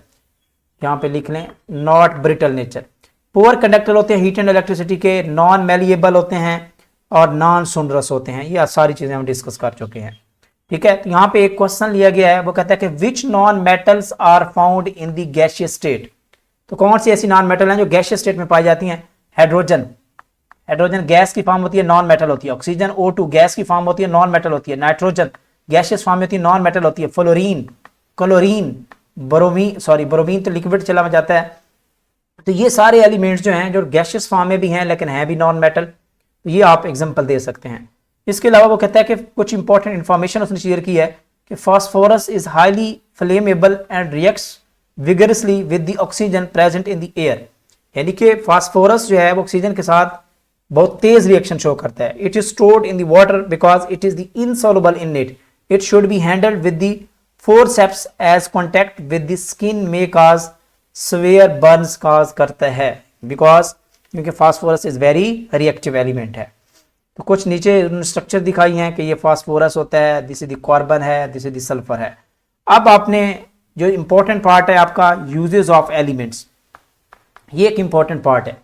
S1: यहां पे लिख लें not brittle nature. Poor conductor होते हैं हीट एंड इलेक्ट्रिसिटी के, नॉन मेलिएबल होते हैं और नॉन सोनरस होते हैं। ये सारी चीजें हम डिस्कस कर चुके हैं, ठीक है। तो यहां पे एक क्वेश्चन लिया गया है, वो कहता है कि which non metals are found in the gaseous state. तो कौन सी ऐसी नॉन मेटल हैं जो गैसियस स्टेट में पाई जाती हैं? हाइड्रोजन गैस की फॉर्म होती है, नॉन मेटल होती है। ऑक्सीजन O2 गैस की फॉर्म होती है, नॉन मेटल होती है। नाइट्रोजन गैसियस फॉर्म में होती है, नॉन मेटल होती है। फ्लोरीन, क्लोरीन, ब्रोमीन तो लिक्विड चला में जाता है। तो ये सारे एलिमेंट्स जो हैं जो गैसियस फॉर्म में भी हैं लेकिन हैं भी नॉन मेटल, तो ये आप एग्जांपल दे सकते हैं। इसके अलावा वो कहता है कि कुछ इंपॉर्टेंट इंफॉर्मेशन उसने शेयर की है कि phosphorus is highly flammable and reacts vigorously with the oxygen present in the air. यानी कि फास्फोरस जो है वो ऑक्सीजन के साथ बहुत तेज रिएक्शन शो करता है। It is stored in the water because it is the insoluble in it. It should be handled with the forceps as contact with the skin में काज सवेयर बर्न्स काज करता है, because क्योंकि phosphorus is very reactive element है। तो कुछ नीचे structure दिखाई हैं कि ये फास्फोरस होता है, दिस इज द कार्बन है, दिस इज द सल्फर है। अब आपने जो इंपॉर्टेंट पार्ट है आपका यूजेस ऑफ एलिमेंट्स, ये एक इंपॉर्टेंट पार्ट है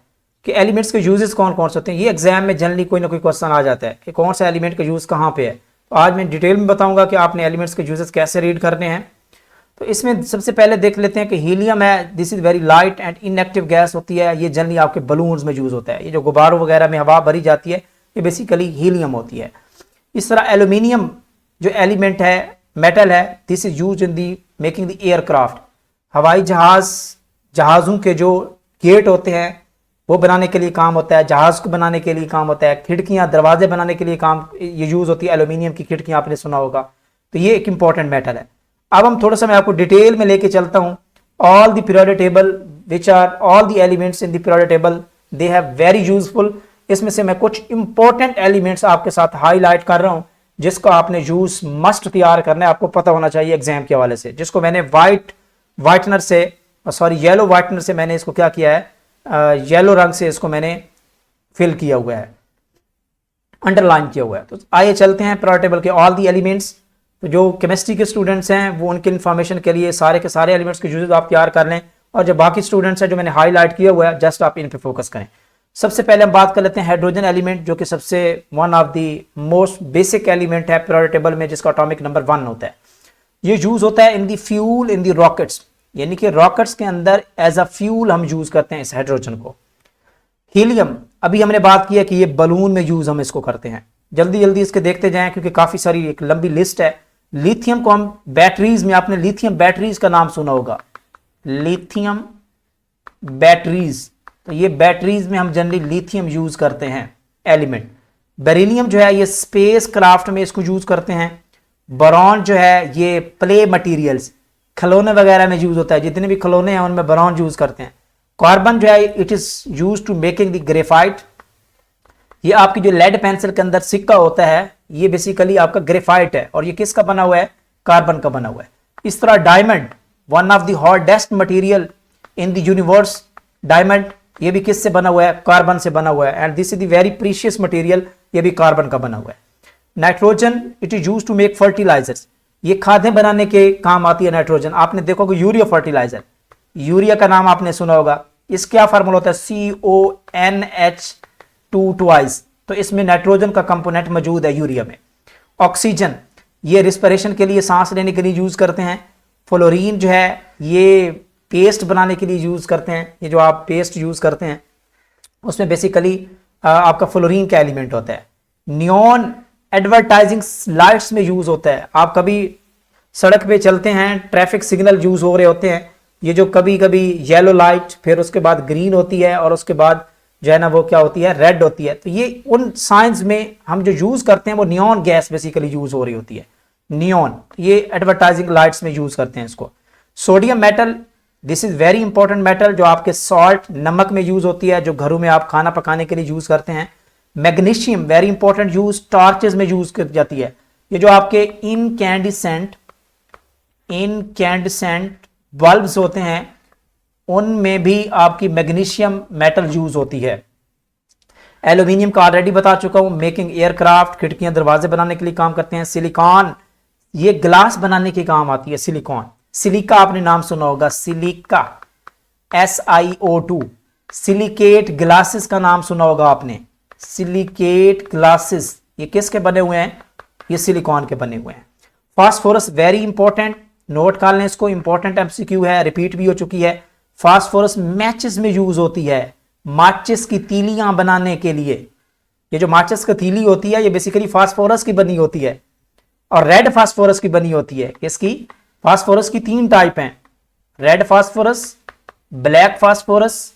S1: कि एलिमेंट्स के यूजेस कौन कौन से होते हैं। ये एग्जाम में जनरली कोई ना कोई क्वेश्चन आ जाता है कि कौन सा एलिमेंट का यूज कहाँ पे है। तो आज मैं डिटेल में बताऊंगा कि आपने एलिमेंट्स के यूजेस कैसे रीड करने हैं। तो इसमें सबसे पहले देख लेते हैं कि हीलियम है, this is very light and inactive gas होती है। ये जनरली आपके बलून्स में यूज होता है। ये जो गुब्बारों वगैरह में हवा भरी जाती है ये बेसिकली हीलियम होती है। इस तरह एल्यूमिनियम जो एलिमेंट है, मेटल है, this is use in the making the aircraft. हवाई जहाज़ों के जो गेट होते हैं वो बनाने के लिए काम होता है, जहाज को बनाने के लिए काम होता है, खिड़कियां दरवाजे बनाने के लिए काम ये यूज होती है। एल्यूमिनियम की खिड़कियां आपने सुना होगा। तो ये एक इंपॉर्टेंट मेटल है। अब हम थोड़ा सा मैं आपको डिटेल में लेके चलता हूं। All the periodic table which are all the elements in the periodic table they have very useful. इसमें से मैं कुछ इंपॉर्टेंट एलिमेंट्स आपके साथ हाईलाइट कर रहा हूं जिसको आपने यूज मस्ट तैयार करना है, आपको पता होना चाहिए एग्जाम के हवाले से। जिसको मैंने येलो वाइटनर से मैंने इसको क्या किया है, येलो रंग से इसको मैंने फिल किया हुआ है, अंडरलाइन किया हुआ है। तो आइए चलते हैं पीरियोडिक टेबल के ऑल दी एलिमेंट्स। तो जो केमिस्ट्री के स्टूडेंट्स हैं वो उनके इन्फॉर्मेशन के लिए सारे के सारे एलिमेंट्स के यूजेस आप तैयार कर लें, और जो बाकी स्टूडेंट्स हैं जो मैंने हाईलाइट किया हुआ है जस्ट आप इन पे फोकस करें। सबसे पहले हम बात कर लेते हैं हाइड्रोजन एलिमेंट, जो कि सबसे one of the most basic element है पीरियोडिक टेबल में, जिसका एटॉमिक नंबर 1 होता है। ये यूज होता है इन दी फ्यूल इन दी रॉकेट्स, यानी कि रॉकेट्स के अंदर एज अ फ्यूल हम यूज करते हैं इस हाइड्रोजन को। हीलियम अभी हमने बात की है कि ये बलून में यूज हम इसको करते हैं। जल्दी जल्दी इसके देखते जाएं क्योंकि काफी सारी एक लंबी लिस्ट है। लिथियम को हम बैटरीज में, आपने लिथियम बैटरीज का नाम सुना होगा, लिथियम बैटरीज। तो ये बैटरीज में हम जनरली लिथियम यूज करते हैं एलिमेंट। बेरिलियम जो है ये स्पेस क्राफ्ट में इसको यूज करते हैं। बोरॉन जो है ये प्ले मटेरियल्स, खिलौने वगैरह में यूज होता है, जितने भी खिलौने हैं उनमें बोरॉन यूज करते हैं। कार्बन जो है it is use to making the graphite. ये आपकी जो लेड पेंसिल के अंदर सिक्का होता है ये बेसिकली आपका ग्रेफाइट है, और ये किसका बना हुआ है, कार्बन का बना हुआ है। इस तरह diamond, one of the hardest material in the universe, diamond ये भी किससे बना हुआ है, कार्बन से बना हुआ है, and this is the very precious material, ये भी कार्बन का बना हुआ है। Nitrogen it is use to make fertilisers, ये खादें बनाने के काम आती है नाइट्रोजन। आपने देखोगे यूरिया फर्टिलाइजर, यूरिया का नाम आपने सुना होगा। इसका क्या फार्मूला होता है, CONH2 ट्वाइस। तो इसमें नाइट्रोजन का कंपोनेंट मौजूद है यूरिया में। ऑक्सीजन ये रिस्पिरेशन के लिए, सांस लेने के लिए यूज करते हैं। फ्लोरीन जो है ये पेस्ट बनाने के लिए यूज करते हैं, ये जो आप पेस्ट यूज करते हैं उसमें बेसिकली आपका फ्लोरीन का एलिमेंट होता है। नियॉन एडवर्टाइजिंग लाइट्स में यूज होता है। आप कभी सड़क पे चलते हैं, ट्रैफिक सिग्नल यूज हो रहे होते हैं, ये जो कभी कभी येलो लाइट, फिर उसके बाद ग्रीन होती है, और उसके बाद जो है ना वो क्या होती है, रेड होती है। तो ये उन साइंस में हम जो यूज करते हैं वो नियॉन गैस बेसिकली यूज हो रही होती है। नियॉन, ये एडवर्टाइजिंग लाइट्स में यूज करते हैं इसको। Sodium metal, this is very important metal, जो आपके सॉल्ट, नमक में यूज होती है, जो घरों में आप खाना पकाने के लिए यूज करते हैं। Magnesium, very important use, torches में यूज की जाती है। ये जो आपके इनकैंडिसेंट बल्ब्स होते हैं, उनमें भी आपकी मैग्नीशियम मेटल यूज होती है। एल्यूमिनियम का ऑलरेडी बता चुका हूं, मेकिंग एयरक्राफ्ट, खिड़कियां दरवाजे बनाने के लिए काम करते हैं। सिलिकॉन, ये ग्लास बनाने के काम आती है। सिलिकॉन, सिलिका आपने नाम सुना होगा, सिलिका, SiO2। सिलिकेट ग्लासेस का नाम सुना होगा आपने, सिलिकेट ग्लासेस, ये किसके बने हुए हैं, ये सिलिकॉन के बने हुए हैं। फास्फोरस, वेरी इंपॉर्टेंट, नोट कर लें इसको, इंपॉर्टेंट MCQ है, रिपीट भी हो चुकी है। फास्फोरस मैचेस में यूज होती है, माचिस की तीलियां बनाने के लिए। ये जो माचिस की तीली होती है, ये बेसिकली फास्फोरस की बनी होती है, और रेड फास्फोरस की बनी होती है। किसकी? फास्फोरस की 3 टाइप हैं, red phosphorus, black phosphorus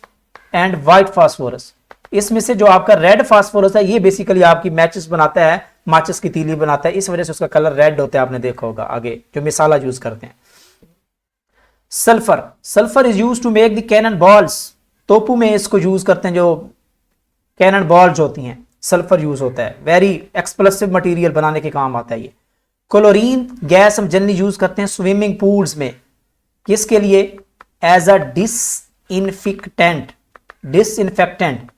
S1: and white phosphorus. इसमें से जो आपका रेड फास्फोरस है, ये बेसिकली आपकी मैचिस बनाता है, माचिस की तीली बनाता है, इस वजह से उसका कलर रेड होता है, आपने देखा होगा आगे जो मिसाला यूज करते हैं। Sulphur, sulphur is use to make the cannon balls, तोपू में इसको यूज करते हैं, जो कैनन बॉल्स होती हैं, सल्फर यूज होता है, वेरी एक्सप्लोसिव मटेरियल बनाने के काम आता है ये। क्लोरीन गैस हम जनरली यूज करते हैं स्विमिंग पूल्स में, किसके लिए? एज अ डिसइंफेक्टेंट,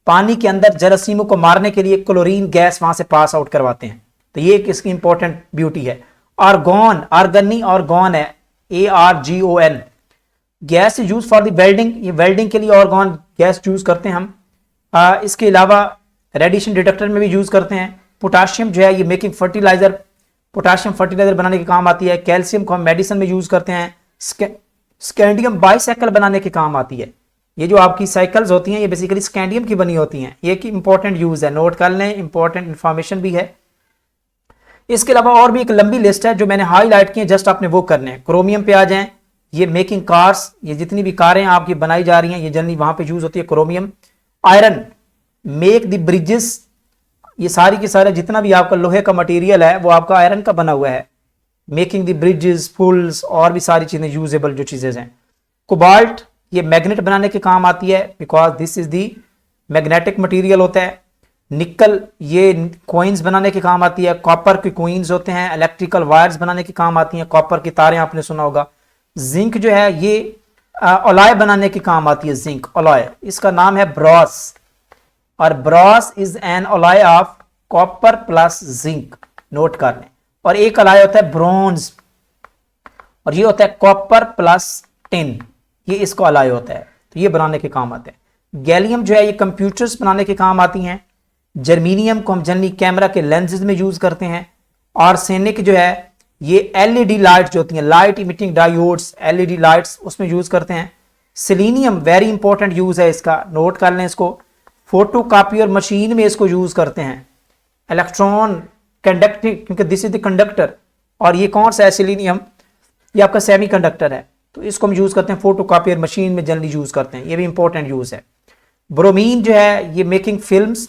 S1: पानी के अंदर जरासीमों को मारने के लिए क्लोरीन गैस वहां से पास आउट करवाते हैं। तो ये किसकी इंपॉर्टेंट ब्यूटी है। आर्गोन, आर्गनी आर्गोन है, ARGON, gas use for the welding, ये वेल्डिंग के लिए आर्गोन गैस यूज करते हैं हम। इसके अलावा रेडिएशन डिटेक्टर में भी यूज करते हैं। पोटाशियम जो है ये मेकिंग फर्टिलाइजर, पोटाशियम फर्टिलाइजर बनाने के काम आती है। कैल्शियम को हम मेडिसिन में यूज करते हैं। स्कैंडियम बाइसाइकिल बनाने के काम आती है। ये जो आपकी साइकिल्स होती हैं, ये बेसिकली स्कैंडियम की बनी होती हैं, ये एक इंपॉर्टेंट यूज है, नोट कर लें, इंपॉर्टेंट इंफॉर्मेशन भी है। इसके अलावा और भी एक लंबी लिस्ट है जो मैंने हाईलाइट की है, जस्ट आपने वो करने हैं। क्रोमियम पे आ जाएं, ये मेकिंग कार्स, ये जितनी भी कारें आपकी बनाई जा रही हैं, ये जनरली वहां पे यूज होती है chromium. Iron, make the bridges, ये सारी के सारे जितना भी आपका लोहे का मटेरियल है वो आपका आयरन का बना हुआ है। मेकिंग द ब्रिजेस, पुल्स, और भी सारी चीजें यूजेबल जो चीजें हैं। कोबाल्ट, ये मैग्नेट बनाने के काम आती है, because this is the magnetic material होता है। निकल, ये कॉइन्स बनाने के काम आती है। कॉपर के कॉइन्स होते हैं, इलेक्ट्रिकल वायर्स बनाने के काम आती हैं, कॉपर की तारें आपने सुना होगा। जिंक जो है ये अलॉय बनाने के काम आती है, जिंक अलॉय, इसका नाम है ब्रॉस, और Bros is an alloy of copper plus zinc, note कर लें। और एक अलॉय होता है ब्रॉन्ज, और ये होता है कॉपर प्लस टिन, ये इसको अलॉय होता है, तो ये बनाने के काम आते हैं। गैलियम जो है ये कंप्यूटर्स बनाने के काम आती हैं। जर्मीनियम को हम जनरली कैमरा के लेंसेज में यूज करते हैं। आर्सेनिक जो है ये LED लाइट्स जो होती हैं, light emitting diodes, LED lights, उसमें यूज करते हैं। सेलेनियम, वेरी इंपॉर्टेंट यूज है इसका, नोट कर लें इसको। फोटो कॉपियर मशीन में इसको यूज करते हैं। इलेक्ट्रॉन कंडक्टिंग, क्योंकि दिस इज द कंडक्टर, और ये कौन सा है? सेलेनियम, ये आपका सेमी कंडक्टर है, तो इसको हम यूज करते हैं फोटो कॉपियर मशीन में जनरली यूज करते हैं, ये भी इंपॉर्टेंट यूज है। ब्रोमीन जो है ये मेकिंग फिल्म्स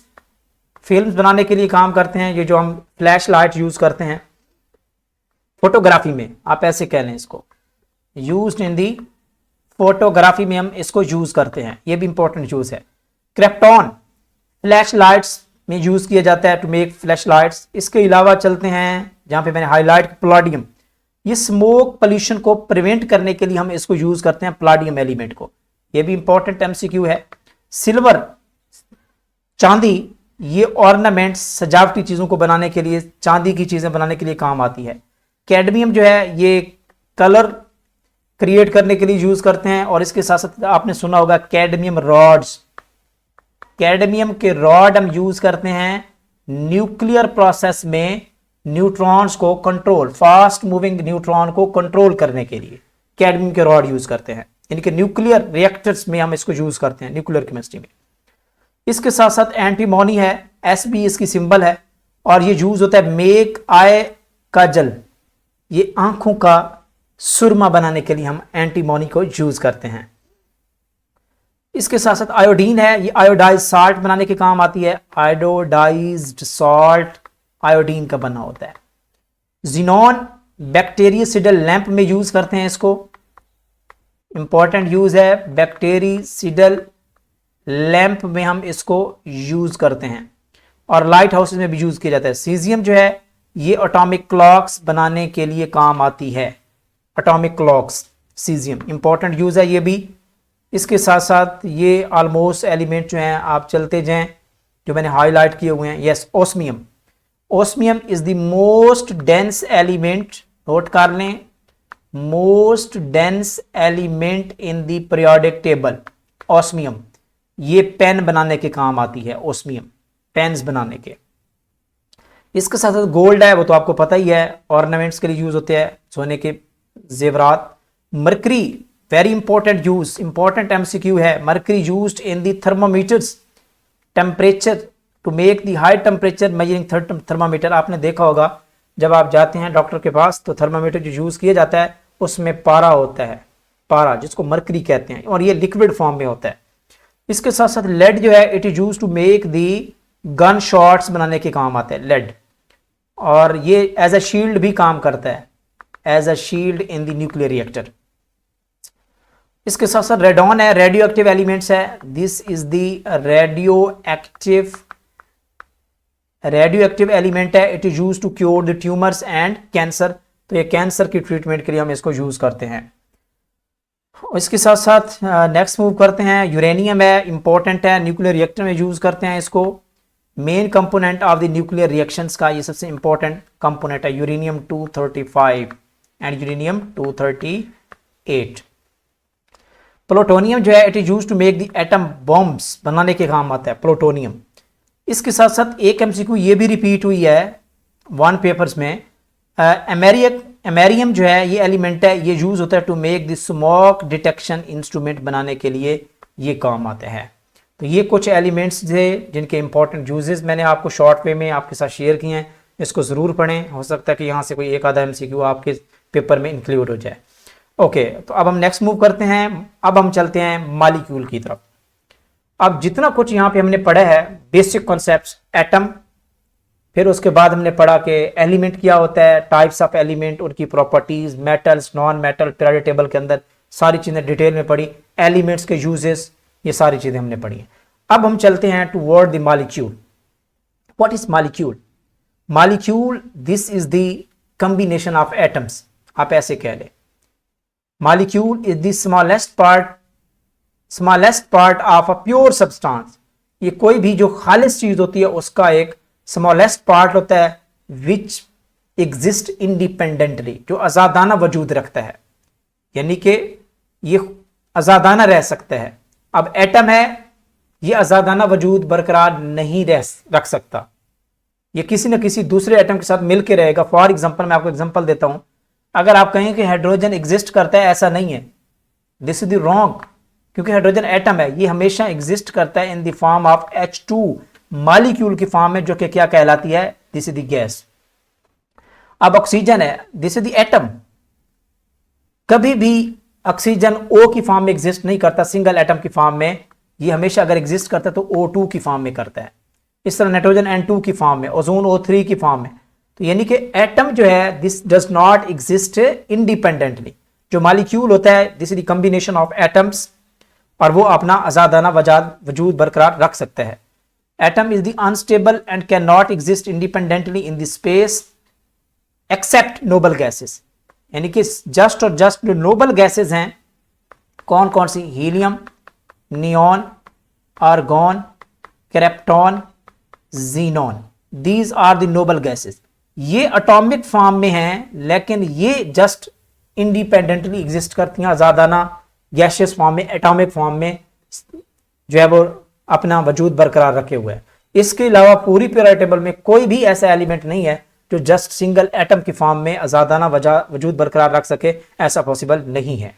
S1: बनाने के लिए काम करते हैं। ये जो हम फ्लैश लाइट यूज करते हैं फोटोग्राफी में, आप ऐसे कह लें इसको, यूज्ड इन दी फोटोग्राफी में हम इसको यूज करते हैं, ये भी इंपॉर्टेंट यूज है। क्रिप्टॉन, फ्लैश लाइट्स में यूज किया जाता है टू मेक फ्लैश लाइट्स। इसके अलावा चलते हैं जहां पे मैंने हाईलाइट, प्लाडियम, ये स्मोक पोल्यूशन को प्रिवेंट करने के लिए हम इसको यूज करते हैं, प्लाडियम एलिमेंट को, ये भी इंपॉर्टेंट MCQ है। सिल्वर, चांदी, ये ऑर्नामेंट्स, सजावटी चीजों को बनाने के लिए, चांदी की चीजें बनाने के लिए काम आती है। कैडमियम जो है ये कलर क्रिएट करने के लिए यूज करते हैं। और इसके साथ साथ आपने सुना होगा कैडमियम रॉड्स, कैडमियम के रॉड हम यूज करते हैं न्यूक्लियर प्रोसेस में न्यूट्रॉन्स को कंट्रोल, फास्ट मूविंग न्यूट्रॉन को कंट्रोल करने के लिए कैडमियम के रॉड यूज करते हैं। इनके न्यूक्लियर रिएक्टर्स में हम इसको यूज करते हैं, न्यूक्लियर केमिस्ट्री में। इसके साथ साथ एंटीमोनी है, SB इसकी सिंबल है, और ये यूज होता है मेक आई काजल, ये आंखों का सुरमा बनाने के लिए हम एंटीमोनी को यूज करते हैं। इसके साथ साथ आयोडीन है, ये आयोडाइज साल्ट बनाने के काम आती है, आयोडाइज्ड साल्ट आयोडीन का बना होता है। जिनोन बैक्टीरियसिडल लैंप में यूज करते हैं इसको, इंपॉर्टेंट यूज है, बैक्टीरियसिडल लैंप में हम इसको यूज करते हैं, और लाइट हाउसेज में भी यूज किया जाता है। सीजियम जो है ये एटॉमिक क्लॉक्स बनाने के लिए काम आती है, atomic clocks, caesium important use है ये भी। इसके साथ साथ ये ऑलमोस्ट एलिमेंट जो हैं आप चलते जाएं जो मैंने हाईलाइट किए हुए हैं। Yes, osmium, osmium is the most dense element, note कर लें, most dense element in the periodic table. Osmium ये पेन बनाने के काम आती है, ओस्मियम पेन्स बनाने के। इसके साथ साथ गोल्ड है, वो तो आपको पता ही है, ऑर्नामेंट्स के लिए यूज होते हैं, सोने के जेवरात। Mercury very important use, important MCQ है, mercury used in the thermometers temperature to make the high temperature measuring thermometer. आपने देखा होगा जब आप जाते हैं डॉक्टर के पास तो थर्मामीटर जो यूज किया जाता है उसमें पारा होता है, पारा जिसको मरकरी कहते हैं, और ये लिक्विड फॉर्म में होता है। इसके साथ साथ लेड जो है it is use to make the gun shots बनाने के काम आता है लेड, और ये एज अ शील्ड भी काम करता है, as a shield in the nuclear reactor. इसके साथ साथ रेडॉन है, रेडियो एक्टिव एलिमेंट्स है, this is the radio active element है, it is use to cure the tumours and cancer, तो ये कैंसर की ट्रीटमेंट के लिए हम इसको यूज करते हैं। इसके साथ साथ नेक्स्ट मूव करते हैं, यूरेनियम है, इंपॉर्टेंट है, न्यूक्लियर रिएक्टर में यूज करते हैं इसको, main component of the nuclear reactions का ये सबसे इंपॉर्टेंट कंपोनेंट है, यूरेनियम 235 एंड यूरेनियम 238। प्लूटोनियम जो है it is use to make the atom bombs बनाने के काम आता है, प्लूटोनियम। इसके साथ साथ एक MCQ ये भी रिपीट हुई है 1 पेपर्स में, एमेरियम जो है ये एलिमेंट है, ये यूज होता है to make the smoke detection instrument बनाने के लिए ये काम आते हैं। तो ये कुछ एलिमेंट्स थे जिनके इंपॉर्टेंट यूजेस मैंने आपको शॉर्ट वे में आपके साथ शेयर किए हैं, इसको ज़रूर पढ़ें, हो सकता है कि यहाँ से कोई एक आधा MCQ आपके पेपर में इंक्लूड हो जाए। ओके, तो अब हम नेक्स्ट मूव करते हैं, अब हम चलते हैं मॉलिक्यूल की तरफ। अब जितना कुछ यहाँ पे हमने पढ़ा है बेसिक कॉन्सेप्ट्स, एटम, फिर उसके बाद हमने पढ़ा कि एलिमेंट क्या होता है, टाइप्स ऑफ एलिमेंट, उनकी properties, metals, non metal, periodic table के अंदर सारी चीज़ें डिटेल में पढ़ी, एलिमेंट्स के यूजेस, ये सारी चीज़ें हमने पढ़ी हैं। अब हम चलते हैं toward the molecule. What is molecule? Molecule this is the combination of atoms, आप ऐसे कह लें। Molecule is the smallest part of a pure substance, ये कोई भी जो खालिस चीज होती है उसका एक स्मॉलेस्ट पार्ट होता है, विच एग्जिस्ट इंडिपेंडेंटली, जो आजादाना वजूद रखता है, यानी कि ये आजादाना रह सकता है। अब एटम है, ये आजादाना वजूद बरकरार नहीं रख सकता, ये किसी न किसी दूसरे एटम के साथ मिलकर रहेगा। फॉर एग्जांपल, मैं आपको एग्जांपल देता हूं, अगर आप कहें कि हाइड्रोजन एग्जिस्ट करता है, ऐसा नहीं है, दिस इज द रॉन्ग, क्योंकि हाइड्रोजन एटम है, ये हमेशा एग्जिस्ट करता है in the form of H2 molecule की फॉर्म में, जो कि क्या कहलाती है, दिस इज द गैस। अब ऑक्सीजन है, दिस इज द एटम, कभी भी ऑक्सीजन O की फॉर्म में एग्जिस्ट नहीं करता, सिंगल एटम की फॉर्म में, ये हमेशा अगर एग्जिस्ट करता है तो O2 की फॉर्म में करता है। इस तरह नाइट्रोजन N2 की फॉर्म में, ओजोन O3 की फॉर्म में। तो यानी कि एटम जो है this does not exist independently, जो मॉलिक्यूल होता है this is the combination of atoms, और वो अपना आजादाना वजूद बरकरार रख सकता है। Atom is the unstable and can not exist independently in the space except noble gases, यानी कि जस्ट और जस्ट जो नोबल गैसेस हैं, कौन कौन सी, helium, neon, argon, krypton, xenon, these are the noble gases. ये एटॉमिक फॉर्म में हैं, लेकिन ये जस्ट इंडिपेंडेंटली एग्जिस्ट करती हैं, आजादाना गैसियस फॉर्म में, एटॉमिक फॉर्म में जो है वो अपना वजूद बरकरार रखे हुए है। इसके अलावा पूरी पीरियोडिक टेबल में कोई भी ऐसा एलिमेंट नहीं है जो जस्ट सिंगल एटम की फॉर्म में आजादाना वजूद बरकरार रख सके, ऐसा पॉसिबल नहीं है।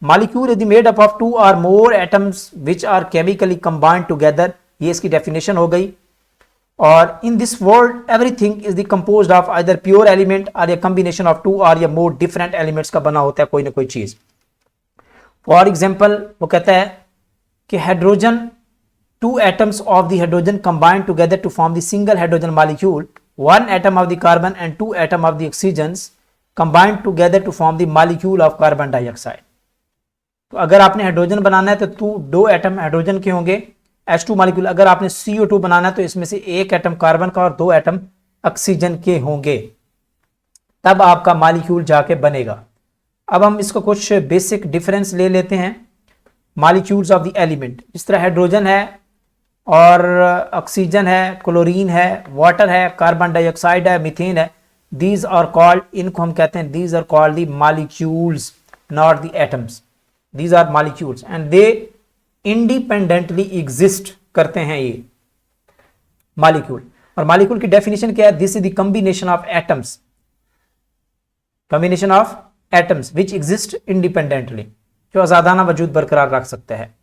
S1: Molecule is made up of 2 or more atoms which are chemically combined together, ये इसकी डेफिनेशन हो गई। और in this world everything is the composed of either pure element और या कॉम्बिनेशन ऑफ टू और या मोर डिफरेंट एलिमेंट्स का बना होता है कोई ना कोई चीज। फॉर एग्जाम्पल वो कहता है कि hydrogen, two atoms of the hydrogen combined together to form the single hydrogen molecule, one atom of the carbon and two atom of the oxygen combined together to form the molecule of carbon dioxide. तो अगर आपने hydrogen बनाना है तो दो atom hydrogen के होंगे, H2 molecule. अगर आपने CO2 बनाना है तो इसमें से एक एटम कार्बन का और दो एटम ऑक्सीजन के होंगे, तब आपका मॉलिक्यूल जाके बनेगा। अब हम इसको कुछ बेसिक डिफरेंस ले लेते हैं मॉलिक्यूल्स ऑफ द एलिमेंट। जिस तरह हाइड्रोजन है और ऑक्सीजन है, क्लोरीन है, वाटर है, कार्बन डाइऑक्साइड है, मीथेन है, दीज आर कॉल्ड, इनको हम कहते हैं these are called the molecules not the atoms. These are molecules and they independently exist करते हैं ये मॉलिक्यूल। और मॉलिक्यूल की डेफिनेशन क्या है? This is the combination of atoms, combination of atoms which exist independently, जो आजादाना वजूद बरकरार रख सकता है।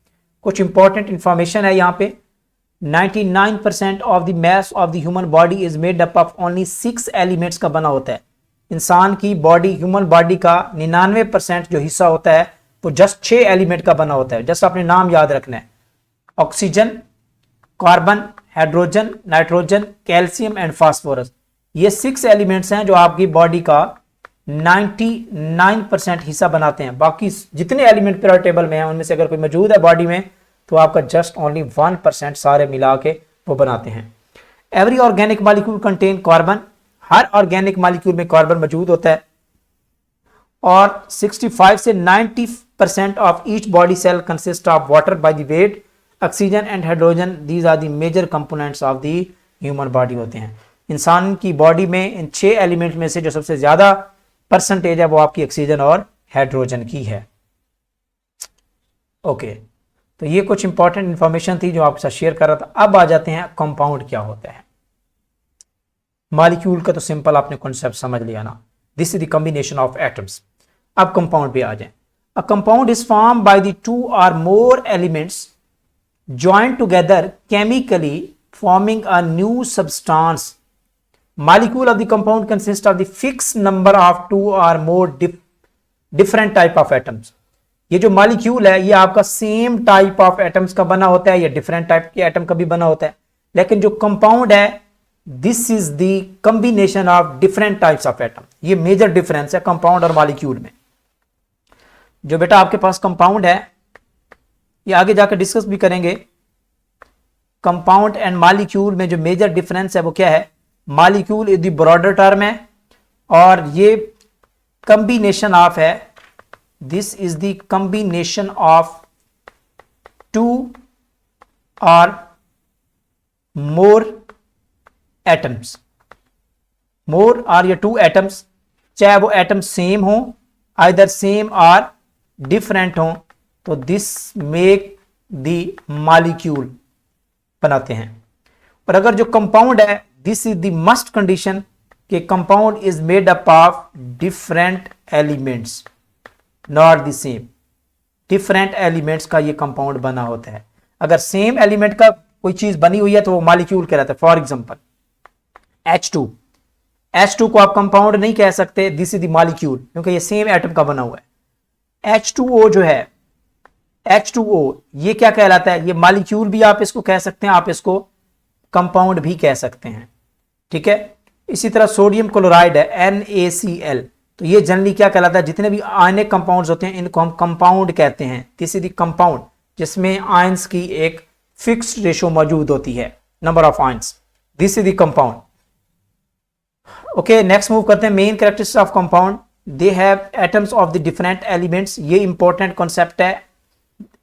S1: कुछ इंपॉर्टेंट इंफॉर्मेशन है यहाँ पे। 99% of the mass of the human body is made up of only 6 elements का बना होता है। इंसान की बॉडी, ह्यूमन बॉडी का 99% जो हिस्सा होता है वो जस्ट 6 एलिमेंट का बना होता है। जस्ट अपने नाम याद रखना है, oxygen, carbon, hydrogen, nitrogen, calcium and phosphorus. ये 6 एलिमेंट्स हैं जो आपकी बॉडी का 99% हिस्सा बनाते हैं। बाकी जितने एलिमेंट पीरियोडिक टेबल में हैं उनमें से अगर कोई मौजूद है बॉडी में तो आपका जस्ट ओनली 1% सारे मिला के वो बनाते हैं। Every organic molecule contain carbon, हर ऑर्गेनिक मॉलिक्यूल में कार्बन मौजूद होता है। और 65 से 90% of each body cell consist of water by the weight, oxygen and hydrogen, these are the major components of the human body होते हैं। इंसान की बॉडी में इन 6 एलिमेंट में से जो सबसे ज्यादा परसेंटेज है वो आपकी ऑक्सीजन और हाइड्रोजन की है। ओके, तो ये कुछ इंपॉर्टेंट इंफॉर्मेशन थी जो आपके साथ शेयर कर रहा था। अब आ जाते हैं कंपाउंड क्या होता है। मॉलिक्यूल का तो सिंपल आपने कॉन्सेप्ट समझ लिया ना, this is the combination of atoms. अब कंपाउंड पे आ जाए। A compound is form by the 2 or more elements joined together chemically forming a new substance. Molecule of the compound consists of the fixed number of 2 or more different type of atoms. ये जो molecule है ये आपका same type of atoms का बना होता है या डिफरेंट टाइप के एटम का भी बना होता है। लेकिन जो कंपाउंड है this is the combination of different types of atom. ये मेजर डिफरेंस है कंपाउंड और मॉलिक्यूल में। जो बेटा आपके पास कंपाउंड है ये आगे जाकर डिस्कस भी करेंगे। कंपाउंड एंड मॉलिक्यूल में जो मेजर डिफरेंस है वो क्या है? Molecule is the broader term है और ये कॉम्बिनेशन ऑफ है, this is the combination of 2 or more atoms. More और या 2 एटम्स, चाहे वो एटम सेम हो, आइदर सेम और डिफरेंट हो, तो दिस मेक द मॉलिक्यूल बनाते हैं। और अगर जो कंपाउंड है this is the must condition कि compound is made up of different elements not the same. Different elements का ये कंपाउंड बना होता है। अगर सेम एलिमेंट का कोई चीज बनी हुई है तो वो मॉलिक्यूल कहलाता है। फॉर एग्जांपल H2 को आप कंपाउंड नहीं कह सकते, दिस इज द मॉलिक्यूल, क्योंकि ये सेम एटम का बना हुआ है। H2O जो है, H2O ये क्या कहलाता है? ये मॉलिक्यूल भी आप इसको कह सकते हैं, आप इसको कंपाउंड भी कह सकते हैं। ठीक है। इसी तरह सोडियम क्लोराइड है NaCl, तो ये जनरली क्या कहलाता है? जितने भी आयनिक कंपाउंड्स होते हैं इनको हम कंपाउंड कहते हैं। दिस इज द कंपाउंड जिसमें आयंस की एक फिक्स्ड रेशो मौजूद होती है, number of ions. This is the compound. Okay, next move करते हैं। Main characteristics of compound, they have atoms of the different elements. ये इंपॉर्टेंट कॉन्सेप्ट है।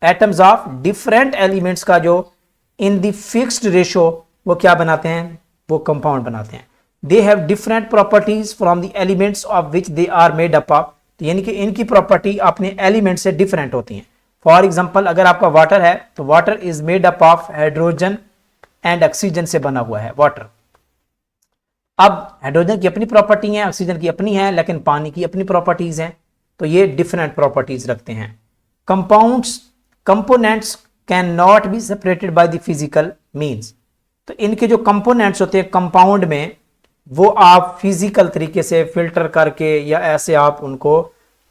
S1: एटम्स ऑफ डिफरेंट एलिमेंट्स का जो इन द फिक्स्ड रेशो वो क्या बनाते हैं? वो कंपाउंड बनाते हैं। They have different properties from the elements of which they are made up of, यानी कि इनकी प्रॉपर्टी अपने एलिमेंट से डिफरेंट होती हैं। फॉर एग्जाम्पल अगर आपका वाटर है तो water is made up of hydrogen and oxygen से बना हुआ है वाटर। अब हाइड्रोजन की अपनी प्रॉपर्टी है, ऑक्सीजन की अपनी है, लेकिन पानी की अपनी प्रॉपर्टीज हैं, तो ये डिफरेंट प्रॉपर्टीज रखते हैं। Compounds components can not be separated by the physical means. तो इनके जो कंपोनेंट्स होते हैं कंपाउंड में, वो आप फिजिकल तरीके से फिल्टर करके या ऐसे आप उनको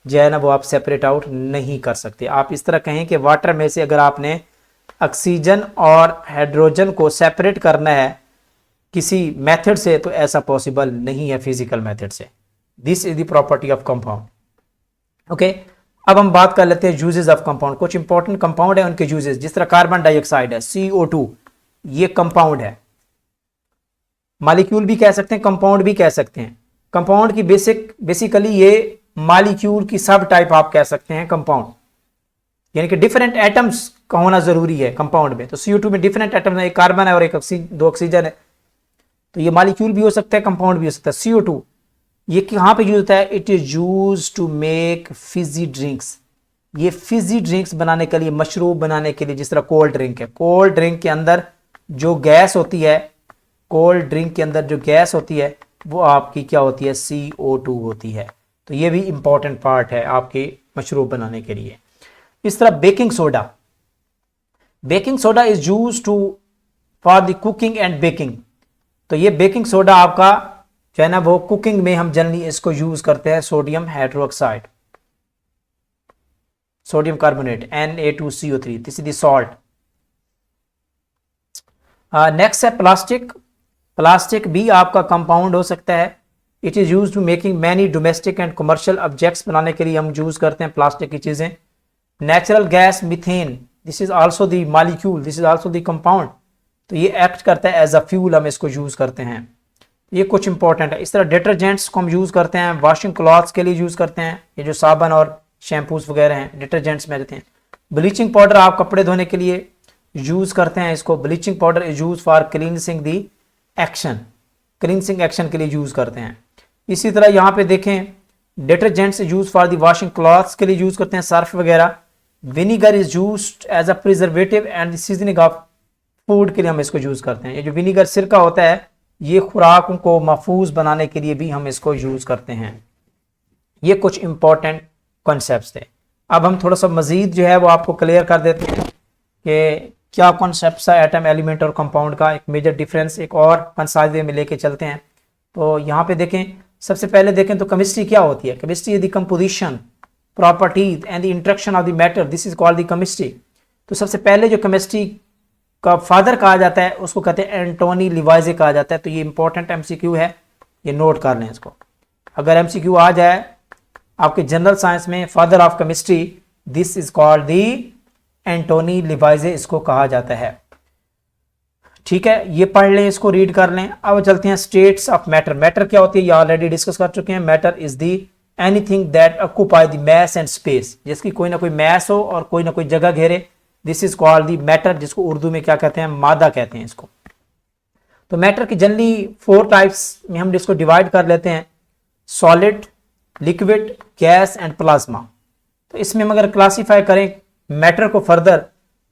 S1: जो है ना वो आप सेपरेट आउट नहीं कर सकते। आप इस तरह कहें कि वाटर में से अगर आपने ऑक्सीजन और हाइड्रोजन को सेपरेट करना है किसी मेथड से, तो ऐसा पॉसिबल नहीं है फिजिकल मेथड से। This is the property of compound. Okay, अब हम बात कर लेते हैं यूजेस ऑफ कंपाउंड। कुछ इंपॉर्टेंट कंपाउंड है, उनके यूजेस, जिस तरह कार्बन डाइऑक्साइड है, CO2, ये कंपाउंड है। मॉलिक्यूल भी कह सकते हैं, कंपाउंड भी कह सकते हैं। कंपाउंड की बेसिकली ये मॉलिक्यूल की सब टाइप आप कह सकते हैं कंपाउंड, यानी कि डिफरेंट एटम्स का होना जरूरी है कंपाउंड में। तो CO2 में डिफरेंट एटम्स है, एक कार्बन है और एक दो ऑक्सीजन है, तो ये मॉलिक्यूल भी हो सकता है, कंपाउंड भी हो सकता है। CO2 ये कहाँ पे यूज होता है? It is use to make fizzy drinks. ये फिजी ड्रिंक्स बनाने के लिए, मशरूब बनाने के लिए, जिस तरह कोल्ड ड्रिंक है, कोल्ड ड्रिंक के अंदर जो गैस होती है, कोल्ड ड्रिंक के अंदर जो गैस होती है वो आपकी क्या होती है? CO2 होती है। तो ये भी इंपॉर्टेंट पार्ट है आपके मशरूब बनाने के लिए। इस तरह baking soda, baking soda is use to for the cooking and baking. तो ये बेकिंग सोडा आपका जो है ना वो कुकिंग में हम जनरली इसको यूज करते हैं, sodium hydroxide, sodium carbonate, Na2CO3, this is the salt. Next है प्लास्टिक। प्लास्टिक भी आपका कंपाउंड हो सकता है। It is use to making many domestic and commercial objects बनाने के लिए हम यूज करते हैं प्लास्टिक की चीजें। Natural gas methane, this is also the molecule, this is also the compound. तो ये एक्ट करता है एज अ फ्यूल, हम इसको यूज करते हैं। ये कुछ इंपॉर्टेंट है। इस तरह डिटर्जेंट्स को हम यूज करते हैं, वॉशिंग क्लॉथ्स के लिए यूज करते हैं, ये जो साबुन और शैम्पूस वगैरह हैं डिटर्जेंट्स में रहते हैं। ब्लीचिंग पाउडर आप कपड़े धोने के लिए यूज करते हैं इसको। Bleaching powder is use for cleansing the action, cleansing action के लिए यूज करते हैं। इसी तरह यहाँ पे देखें detergents use for the washing clothes के लिए यूज करते हैं, सर्फ वगैरह। Vinegar is used as a preservative and seasoning of food के लिए हम इसको यूज करते हैं। ये जो विनीगर सिरका होता है, ये खुराकों को महफूज बनाने के लिए भी हम इसको यूज करते हैं। ये कुछ इंपॉर्टेंट कॉन्सेप्ट्स थे। अब हम थोड़ा सा मजीद जो है वो आपको क्लियर कर देते हैं कि क्या कॉन्सेप्ट है एटम, एलिमेंट और कंपाउंड का, एक मेजर डिफरेंस एक और कंसाइज वे में लेके चलते हैं। तो यहाँ पे देखें, सबसे पहले देखें तो केमिस्ट्री क्या होती है? Chemistry is the composition, properties and the interaction of the matter, this is called the chemistry. तो सबसे पहले जो केमिस्ट्री का फादर कहा जाता है उसको कहते हैं एंटोनी लिवाइजे कहा जाता है। तो ये इंपॉर्टेंट MCQ है, ये नोट कर लें इसको। अगर MCQ आ जाए आपके जनरल साइंस में, father of chemistry, this is called the Antoine Lavoisier, इसको कहा जाता है। ठीक है, ये पढ़ लें, इसको रीड कर लें। अब चलते हैं स्टेट्स ऑफ मैटर। मैटर क्या होती है ये ऑलरेडी डिस्कस कर चुके हैं। Matter is the anything that occupy the mass and space, जिसकी कोई ना कोई मैस हो और कोई ना कोई जगह घेरे, this is called the matter, जिसको उर्दू में क्या कहते हैं? मादा कहते हैं इसको। तो मैटर की जनरली 4 टाइप्स में हम इसको डिवाइड कर लेते हैं, solid, liquid, gas and plasma. तो इसमें हम अगर क्लासीफाई करें मैटर को फर्दर,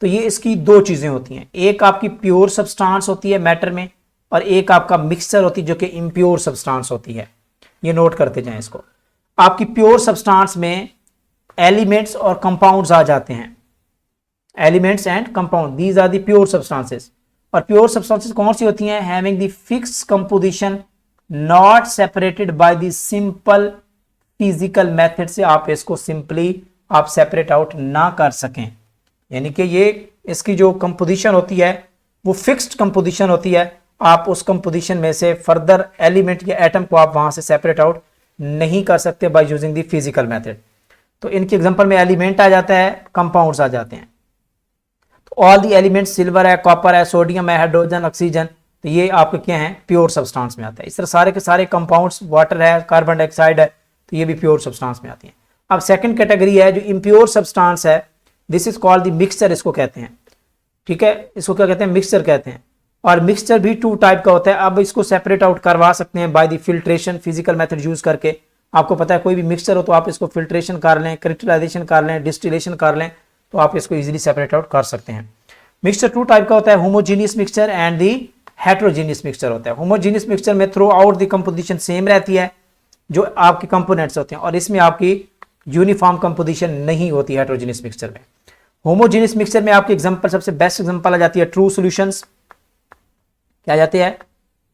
S1: तो ये इसकी 2 चीजें होती हैं। एक आपकी प्योर सब्सटेंस होती है मैटर में, और एक आपका मिक्सचर होती है जो कि इम्प्योर सब्सटेंस होती है। ये नोट करते जाएं इसको। आपकी प्योर सब्सटेंस में एलिमेंट्स और कंपाउंड्स आ जाते हैं, elements and compound, these are the pure substances. और प्योर सब्सटेंसेस कौन सी होती हैं? Having the fixed composition, not separated by the simple physical method से आप इसको सिंपली आप सेपरेट आउट ना कर सकें, यानी कि ये इसकी जो कंपोजिशन होती है वो फिक्स्ड कंपोजिशन होती है। आप उस कंपोजिशन में से फर्दर एलिमेंट या एटम को आप वहां से सेपरेट आउट नहीं कर सकते by using the physical method. तो इनके एग्जांपल में एलिमेंट आ जाता है, कंपाउंड्स आ जाते हैं। तो ऑल दी एलिमेंट, सिल्वर है, कॉपर है, सोडियम है, हाइड्रोजन, ऑक्सीजन, तो ये आपके क्या हैं? प्योर सब्सटेंस में आता है। इस तरह सारे के सारे कंपाउंड्स, वाटर है, कार्बन डाइऑक्साइड है, तो ये भी प्योर सब्सटेंस में आती हैं। अब सेकंड कैटेगरी है जो इम्प्योर सब्सटेंस है, this is called the mixture, इसको कहते हैं। ठीक है, इसको क्या कहते हैं? मिक्सचर कहते हैं। और मिक्सचर भी 2 टाइप का होता है। अब इसको सेपरेट आउट करवा सकते हैं by the filtration, physical method use करके। आपको पता है कोई भी मिक्सचर हो तो आप इसको फिल्ट्रेशन कर लें, क्रिस्टलाइजेशन कर लें, डिस्टिलेशन कर लें, तो आप इसको इजीली सेपरेट आउट कर सकते हैं। मिक्सचर 2 टाइप का होता है, homogeneous mixture and the heterogeneous mixture होता है। होमोजीनियस मिक्सचर में through out the composition same रहती है जो आपके कंपोनेंट्स होते हैं, और इसमें आपकी यूनिफॉर्म कंपोजिशन नहीं होती हेट्रोजीनियस मिक्सचर में। होमोजेनियस मिक्सचर में आपकी एग्जांपल, सबसे बेस्ट एग्जांपल आ जाती है ट्रू सॉल्यूशंस। क्या जाते हैं,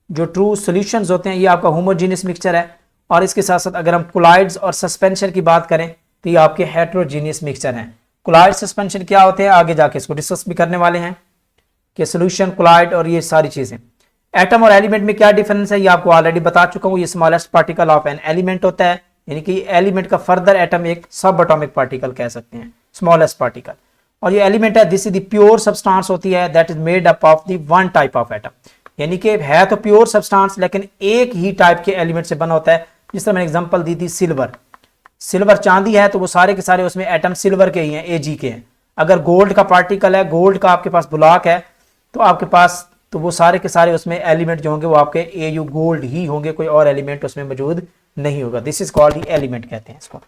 S1: जो ट्रू सॉल्यूशंस होते हैं ये आपका होमोजेनियस मिक्सचर है। और इसके साथ साथ अगर हम कोलाइड्स और सस्पेंशन की बात करें तो ये आपके हेट्रोजीनियस मिक्सचर हैं। कोलाइड सस्पेंशन क्या होते हैं आगे जाके इसको डिस्कस भी करने वाले हैं कि सॉल्यूशन, कोलाइड और ये सारी चीजें। एटम और एलिमेंट में क्या डिफरेंस है ये आपको ऑलरेडी बता चुका हूँ। ये smallest particle of an element होता है, यानी कि एलिमेंट का फर्दर एटम एक सब एटॉमिक पार्टिकल कह सकते हैं, स्मॉलेस्ट पार्टिकल। और ये एलिमेंट है, this is the pure substance होती है that is made up of the one type of atom, यानी कि है तो प्योर सब्सटेंस लेकिन एक ही टाइप के एलिमेंट से बना होता है। जिस तरह मैंने एग्जांपल दी थी सिल्वर, सिल्वर चांदी है तो वो सारे के सारे उसमें एटम सिल्वर के ही हैं, एजी के हैं। अगर गोल्ड का पार्टिकल है, गोल्ड का आपके पास ब्लॉक है तो आपके पास तो वो सारे के सारे उसमें एलिमेंट जो होंगे वो आपके एयू गोल्ड ही होंगे, कोई और एलिमेंट उसमें मौजूद नहीं होगा। दिस इज कॉल्ड एलिमेंट कहते हैं इसको,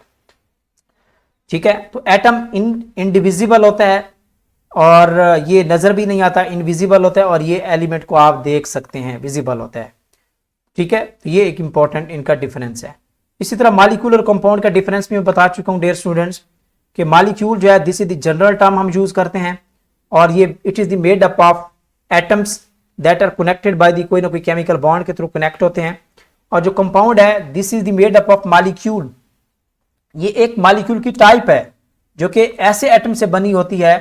S1: ठीक है। तो एटम इनडिविजिबल होता है और ये नजर भी नहीं आता, इनविजिबल होता है, और ये एलिमेंट को आप देख सकते हैं, विजिबल होता है, ठीक है। तो ये एक इंपॉर्टेंट इनका डिफरेंस है। इसी तरह मॉलिक्यूल और कंपाउंड का डिफरेंस भी मैं बता चुका हूं डियर स्टूडेंट्स कि मॉलिक्यूल जो है this is the general term हम यूज करते हैं, और ये it is the made up of atoms that are connected by the कोई ना कोई केमिकल बॉन्ड के थ्रू कनेक्ट होते हैं। और जो कंपाउंड है this is the made up of molecule, ये एक मॉलिक्यूल की टाइप है जो कि ऐसे एटम से बनी होती है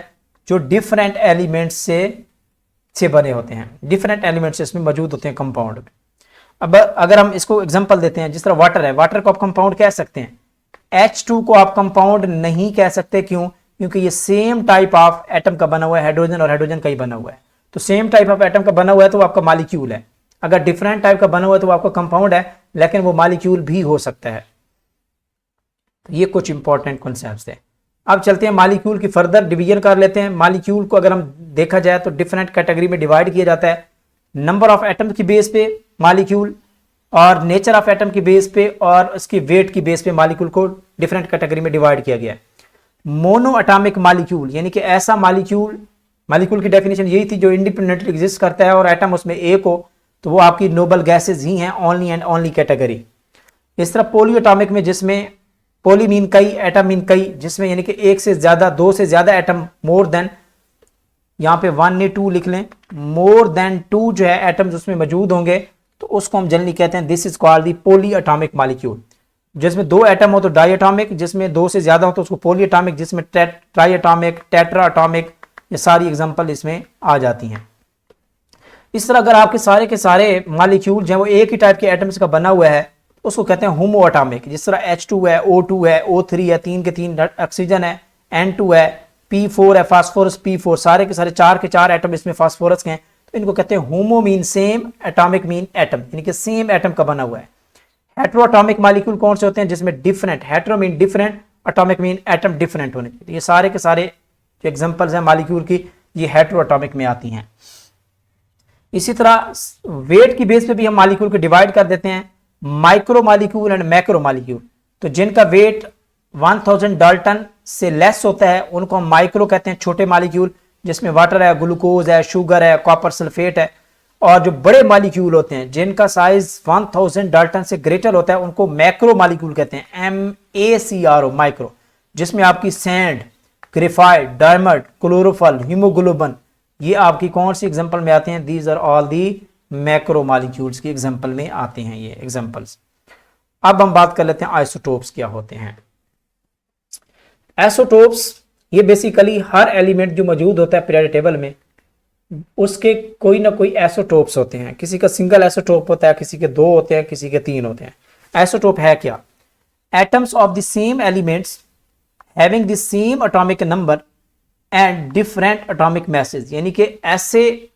S1: जो डिफरेंट एलिमेंट्स से बने होते हैं, डिफरेंट एलिमेंट्स इसमें मौजूद होते हैं कंपाउंड में। अब अगर हम इसको एग्जांपल देते हैं, जिस तरह वाटर है, वाटर को आप कंपाउंड कह सकते हैं, H2 को आप कंपाउंड नहीं कह सकते, क्यों? क्योंकि ये सेम टाइप ऑफ एटम का बना हुआ है, हाइड्रोजन और हाइड्रोजन का ही बना हुआ है। तो सेम टाइप ऑफ एटम का बना हुआ है तो वो आपका मॉलिक्यूल है। अगर डिफरेंट टाइप का बना हुआ है तो वो आपका कंपाउंड है, लेकिन वो मॉलिक्यूल भी हो सकता है। तो ये कुछ इंपॉर्टेंट कॉन्सेप्ट्स हैं। अब चलते हैं मॉलिक्यूल की फर्दर डिवीजन कर लेते हैं। मॉलिक्यूल को अगर हम देखा जाए तो डिफरेंट कैटेगरी में डिवाइड किया जाता है, नंबर ऑफ एटम की बेस पे मॉलिक्यूल, और नेचर ऑफ एटम की बेस पे, और उसकी वेट की बेस पे मॉलिक्यूल को डिफरेंट कैटेगरी में डिवाइड किया गया है। मोनो एटॉमिक मॉलिक्यूल, यानी कि ऐसा मॉलिक्यूल, मॉलिक्यूल की डेफिनेशन यही थी जो इंडिपेंडेंटली एग्जिस्ट करता है और एटम उसमें एक हो, तो वो आपकी नोबल गैसेज ही हैं, ओनली एंड ओनली कैटेगरी। इस तरह पोली एटॉमिक में, जिसमें पोली मीन कई, एटम मीन कई, जिसमें यानी कि एक से ज्यादा, दो से ज्यादा एटम, मोर देन, यहाँ पे 1 ने 2 लिख लें, मोर देन 2 जो है एटम्स उसमें मौजूद होंगे तो उसको हम जनरली कहते हैं this is called the poly atomic molecule. जिसमें 2 एटम हो तो डाई एटॉमिक, जिसमें 2 से ज्यादा हो तो उसको पोली एटॉमिक, जिसमें ट्राई एटॉमिक, टेट्रा एटॉमिक, ये सारी एग्जांपल इसमें आ जाती हैं। इस तरह अगर आपके सारे के सारे मॉलिक्यूल जो है वो एक ही टाइप के एटम्स का बना हुआ है तो उसको कहते हैं होमो एटॉमिक। जिस तरह H2 है, O2 है, O3 है, 3 के 3 ऑक्सीजन है, N2 है, P4 है, फास्फोरस P4, सारे के सारे 4 के 4 एटम इसमें फास्फोरस के हैं, तो इनको कहते हैं homo mean same, atomic mean atom, यानी कि सेम एटम का बना हुआ है। हेट्रो एटॉमिक मॉलिक्यूल कौन से होते हैं? जिसमें different, hetero mean different, atomic mean atom different होने चाहिए। ये सारे के सारे जो एग्जांपल्स हैं मॉलिक्यूल की, ये हेट्रो एटॉमिक में आती हैं। इसी तरह वेट की बेस पे भी हम मॉलिक्यूल को डिवाइड कर देते हैं, micro molecule and macro molecule. तो जिनका वेट 1000 डाल्टन से लेस होता है उनको हम माइक्रो कहते हैं, छोटे मॉलिक्यूल, जिसमें वाटर है, ग्लूकोज है, शुगर है, कॉपर सल्फेट है। और जो बड़े मॉलिक्यूल होते हैं जिनका साइज 1000 डाल्टन से ग्रेटर होता है उनको मैक्रो मॉलिक्यूल कहते हैं, MACRO, माइक्रो, जिसमें आपकी sand, graphite, diamond, chlorophyll, haemoglobin, ये आपकी कौन सी एग्जांपल में आते हैं? These are all the macro molecules की एग्जांपल में आते हैं ये एग्जांपल्स। अब हम बात कर लेते हैं आइसोटोप्स क्या होते हैं। आइसोटोप्स ये बेसिकली हर एलिमेंट जो मौजूद होता है पीरियोडिक टेबल में उसके कोई ना कोई आइसोटोप्स होते हैं। किसी का सिंगल आइसोटोप होता है, किसी के 2 होते हैं, किसी के 3 होते हैं। आइसोटोप है क्या? Atoms of the same elements having the same atomic number and different atomic message, यानी कि ऐसे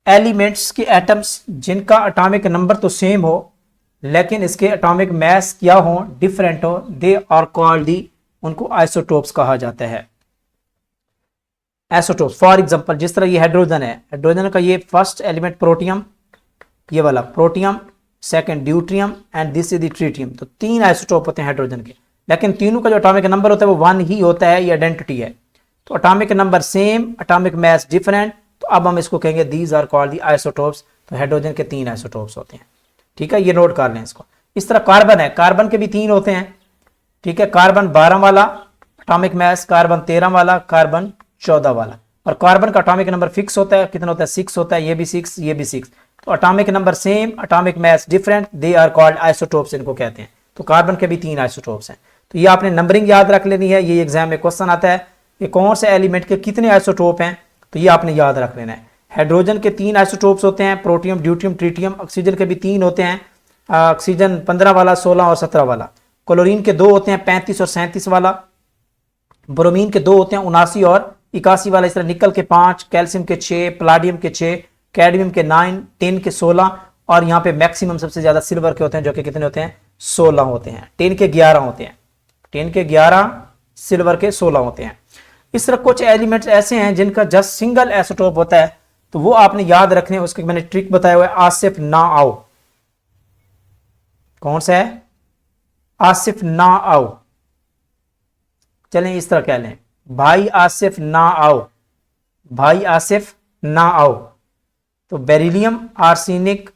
S1: एलिमेंट्स के एटम्स जिनका एटॉमिक नंबर तो सेम हो लेकिन इसके एटॉमिक मैस क्या हो, डिफरेंट हो, दे आर कॉल्ड दी, उनको आइसोटोप्स कहा जाता है। आइसोटोप्स फॉर एग्जांपल जिस तरह ये हाइड्रोजन है, हाइड्रोजन का ये फर्स्ट एलिमेंट प्रोटियम, ये वाला protium, second deuterium and this is the tritium. तो 3 आइसोटोप होते हैं हाइड्रोजन के, लेकिन तीनों का जो एटॉमिक नंबर होता है वो 1 ही होता है, ये आइडेंटिटी है। तो atomic number same, atomic mass different, तो अब हम इसको कहेंगे these are called the isotopes. तो हाइड्रोजन के 3 आइसोटोप्स होते हैं, ठीक है, ये नोट कर लें इसको। इस तरह कार्बन है, कार्बन के भी 3 होते हैं, ठीक है, कार्बन 12 वाला एटॉमिक मास कार्बन 13 वाला, कार्बन 14 वाला, और कार्बन का एटॉमिक नंबर फिक्स होता है, कितना होता है 6 होता है, ये भी 6 ये भी 6। तो atomic number same, atomic mass different, they are called isotopes इनको कहते हैं। तो कार्बन के भी 3 आइसोटोप्स हैं। तो ये आपने नंबरिंग याद रख लेनी है, ये एग्जाम में क्वेश्चन आता है कि कौन से एलिमेंट के कितने आइसोटोप हैं, तो ये आपने याद रख लेना है। हाइड्रोजन के 3 आइसोटोप्स होते हैं, प्रोटियम, ड्यूटियम, ट्रिटियम। ऑक्सीजन के भी 3 होते हैं, ऑक्सीजन 15 वाला, 16 और 17 वाला। क्लोरीन के 2 होते हैं, 35 और 37 वाला। ब्रोमीन के 2 होते हैं, 79 और 81 वाला। इस तरह निकल के 5, कैल्शियम के 6, प्लाडियम के 6, कैडमियम के 9, टिन के 16, और यहाँ पे मैक्सिमम सबसे ज्यादा सिल्वर के होते हैं, जो कि कितने होते हैं 16 होते हैं। टिन के 11 होते हैं, टिन के 11, सिल्वर के 16 होते हैं। इस तरह कुछ एलिमेंट्स ऐसे हैं जिनका जस्ट सिंगल आइसोटोप होता है, तो वो आपने याद रखने हैं। उसके मैंने ट्रिक बताया हुआ है, आसिफ ना आओ। कौन सा है? आसिफ ना आओ। चलें इस तरह कह लें, भाई आसिफ ना आओ, भाई आसिफ ना आओ। तो beryllium, arsenic,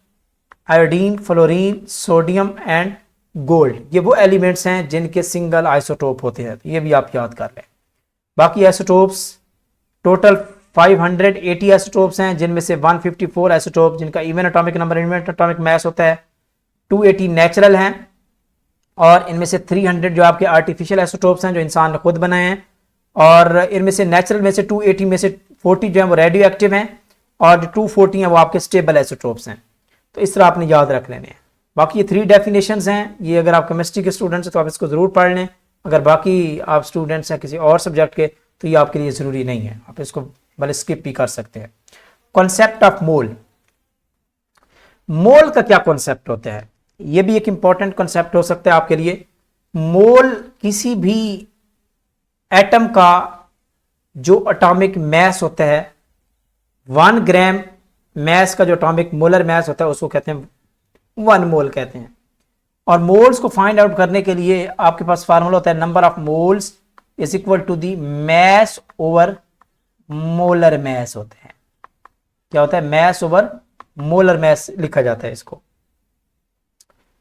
S1: iodine, fluorine, sodium and gold, ये वो एलिमेंट्स हैं जिनके सिंगल आइसोटोप होते हैं। तो ये भी आप याद कर लें। बाकी आइसोटोप्स टोटल 580 आइसोटोप्स हैं, जिनमें से 154 आइसोटोप जिनका even atomic number, even atomic mass होता है, 280 नेचुरल हैं, और इनमें से 300 जो आपके आर्टिफिशियल आइसोटोप्स हैं जो इंसान ने खुद बनाए हैं, और इनमें से नेचुरल में से 280 में से 40 जो है वो रेडियो एक्टिव हैं, और जो 240 हैं वो आपके स्टेबल आइसोटोप्स हैं। तो इस तरह आपने याद रख लेने हैं। बाकी ये 3 डेफिनेशंस हैं, ये अगर आप केमिस्ट्री के स्टूडेंट्स हैं तो आप इसको ज़रूर पढ़ लें। अगर बाकी आप स्टूडेंट्स हैं किसी और सब्जेक्ट के, तो ये आपके लिए ज़रूरी नहीं है, आप इसको भले स्किप भी कर सकते हैं। कॉन्सेप्ट ऑफ मोल, मोल का क्या कॉन्सेप्ट होता है, ये भी एक इंपॉर्टेंट कॉन्सेप्ट हो सकता है आपके लिए। मोल किसी भी एटम का जो एटॉमिक मास होता है, 1 ग्राम मास का जो एटॉमिक मोलर मास होता है उसको कहते हैं 1 मोल कहते हैं। और मोल्स को फाइंड आउट करने के लिए आपके पास फार्मूला होता है, number of moles is equal to the mass over molar mass होते हैं। क्या होता है? मास ओवर मोलर मास लिखा जाता है इसको,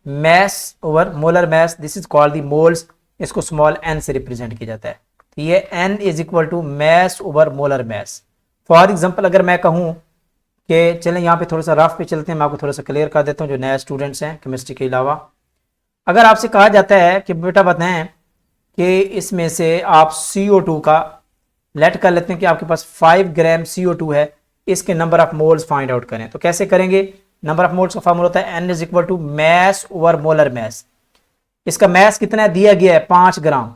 S1: mass over molar mass, this is called the moles. इसको स्मॉल n से रिप्रेजेंट किया जाता है। तो ये n is equal to mass over molar mass. For example अगर मैं कहूं कि चलें यहाँ पे थोड़ा सा रफ पे चलते हैं, मैं आपको थोड़ा सा क्लियर कर देता हूँ जो नए स्टूडेंट्स हैं केमिस्ट्री के अलावा। अगर आपसे कहा जाता है कि बेटा बताएं कि इसमें से आप CO2 का लेट कर लेते हैं कि आपके पास 5 ग्राम CO2 है, इसके number of moles find out करें, तो कैसे करेंगे? नंबर ऑफ मोल्स का फार्मूला होता है n is equal to mass over molar mass. इसका मास कितना दिया गया है? 5 ग्राम,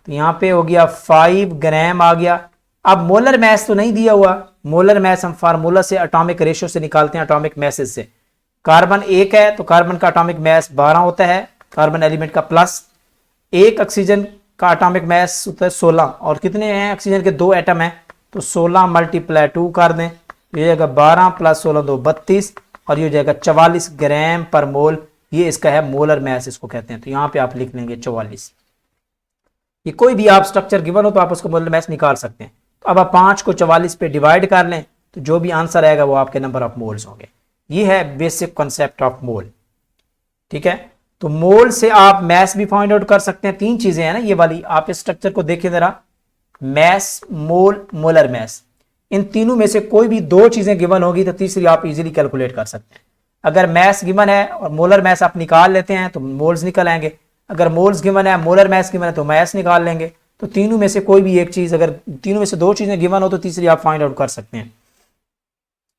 S1: तो यहाँ पे हो गया 5 ग्राम आ गया। अब मोलर मास तो नहीं दिया हुआ, मोलर मास हम फार्मूला से एटॉमिक रेशियो से निकालते हैं, एटॉमिक मैसेज से। कार्बन 1 है तो कार्बन का एटॉमिक मास 12 होता है, कार्बन एलिमेंट का, प्लस 1 ऑक्सीजन का एटॉमिक मास होता है 16, और कितने हैं ऑक्सीजन के? 2 एटम हैं, तो 16 मल्टीप्लाई 2 कर दें, ये जाएगा 12 प्लस 16 2 32, और ये जाएगा 44 ग्राम पर मोल। ये इसका है मोलर मास, इसको कहते हैं। तो यहाँ पे आप लिख लेंगे 44। ये कोई भी आप स्ट्रक्चर गिवन हो तो आप उसको मोलर मास निकाल सकते हैं। तो अब आप 5 को 44 पे डिवाइड कर लें, तो जो भी आंसर आएगा वो आपके नंबर ऑफ मोल्स होंगे। ये है बेसिक कॉन्सेप्ट ऑफ मोल, ठीक है। तो मोल से आप मास भी फाइंड आउट कर सकते हैं। 3 चीजें हैं ना ये वाली, आप इस स्ट्रक्चर को देखिए जरा, मास, मोल, मोलर मास। इन तीनों में से कोई भी 2 चीजें गिवन होगी तो तीसरी आप इजीली कैलकुलेट कर सकते हैं। अगर मास गिवन है और मोलर मास आप निकाल लेते हैं तो मोल्स निकल आएंगे, अगर मोल्स गिवन है, मोलर मास गिवन है तो मास निकाल लेंगे। तो तीनों में से कोई भी एक चीज, अगर तीनों में से 2 चीजें गिवन हो तो तीसरी आप फाइंड आउट कर सकते हैं।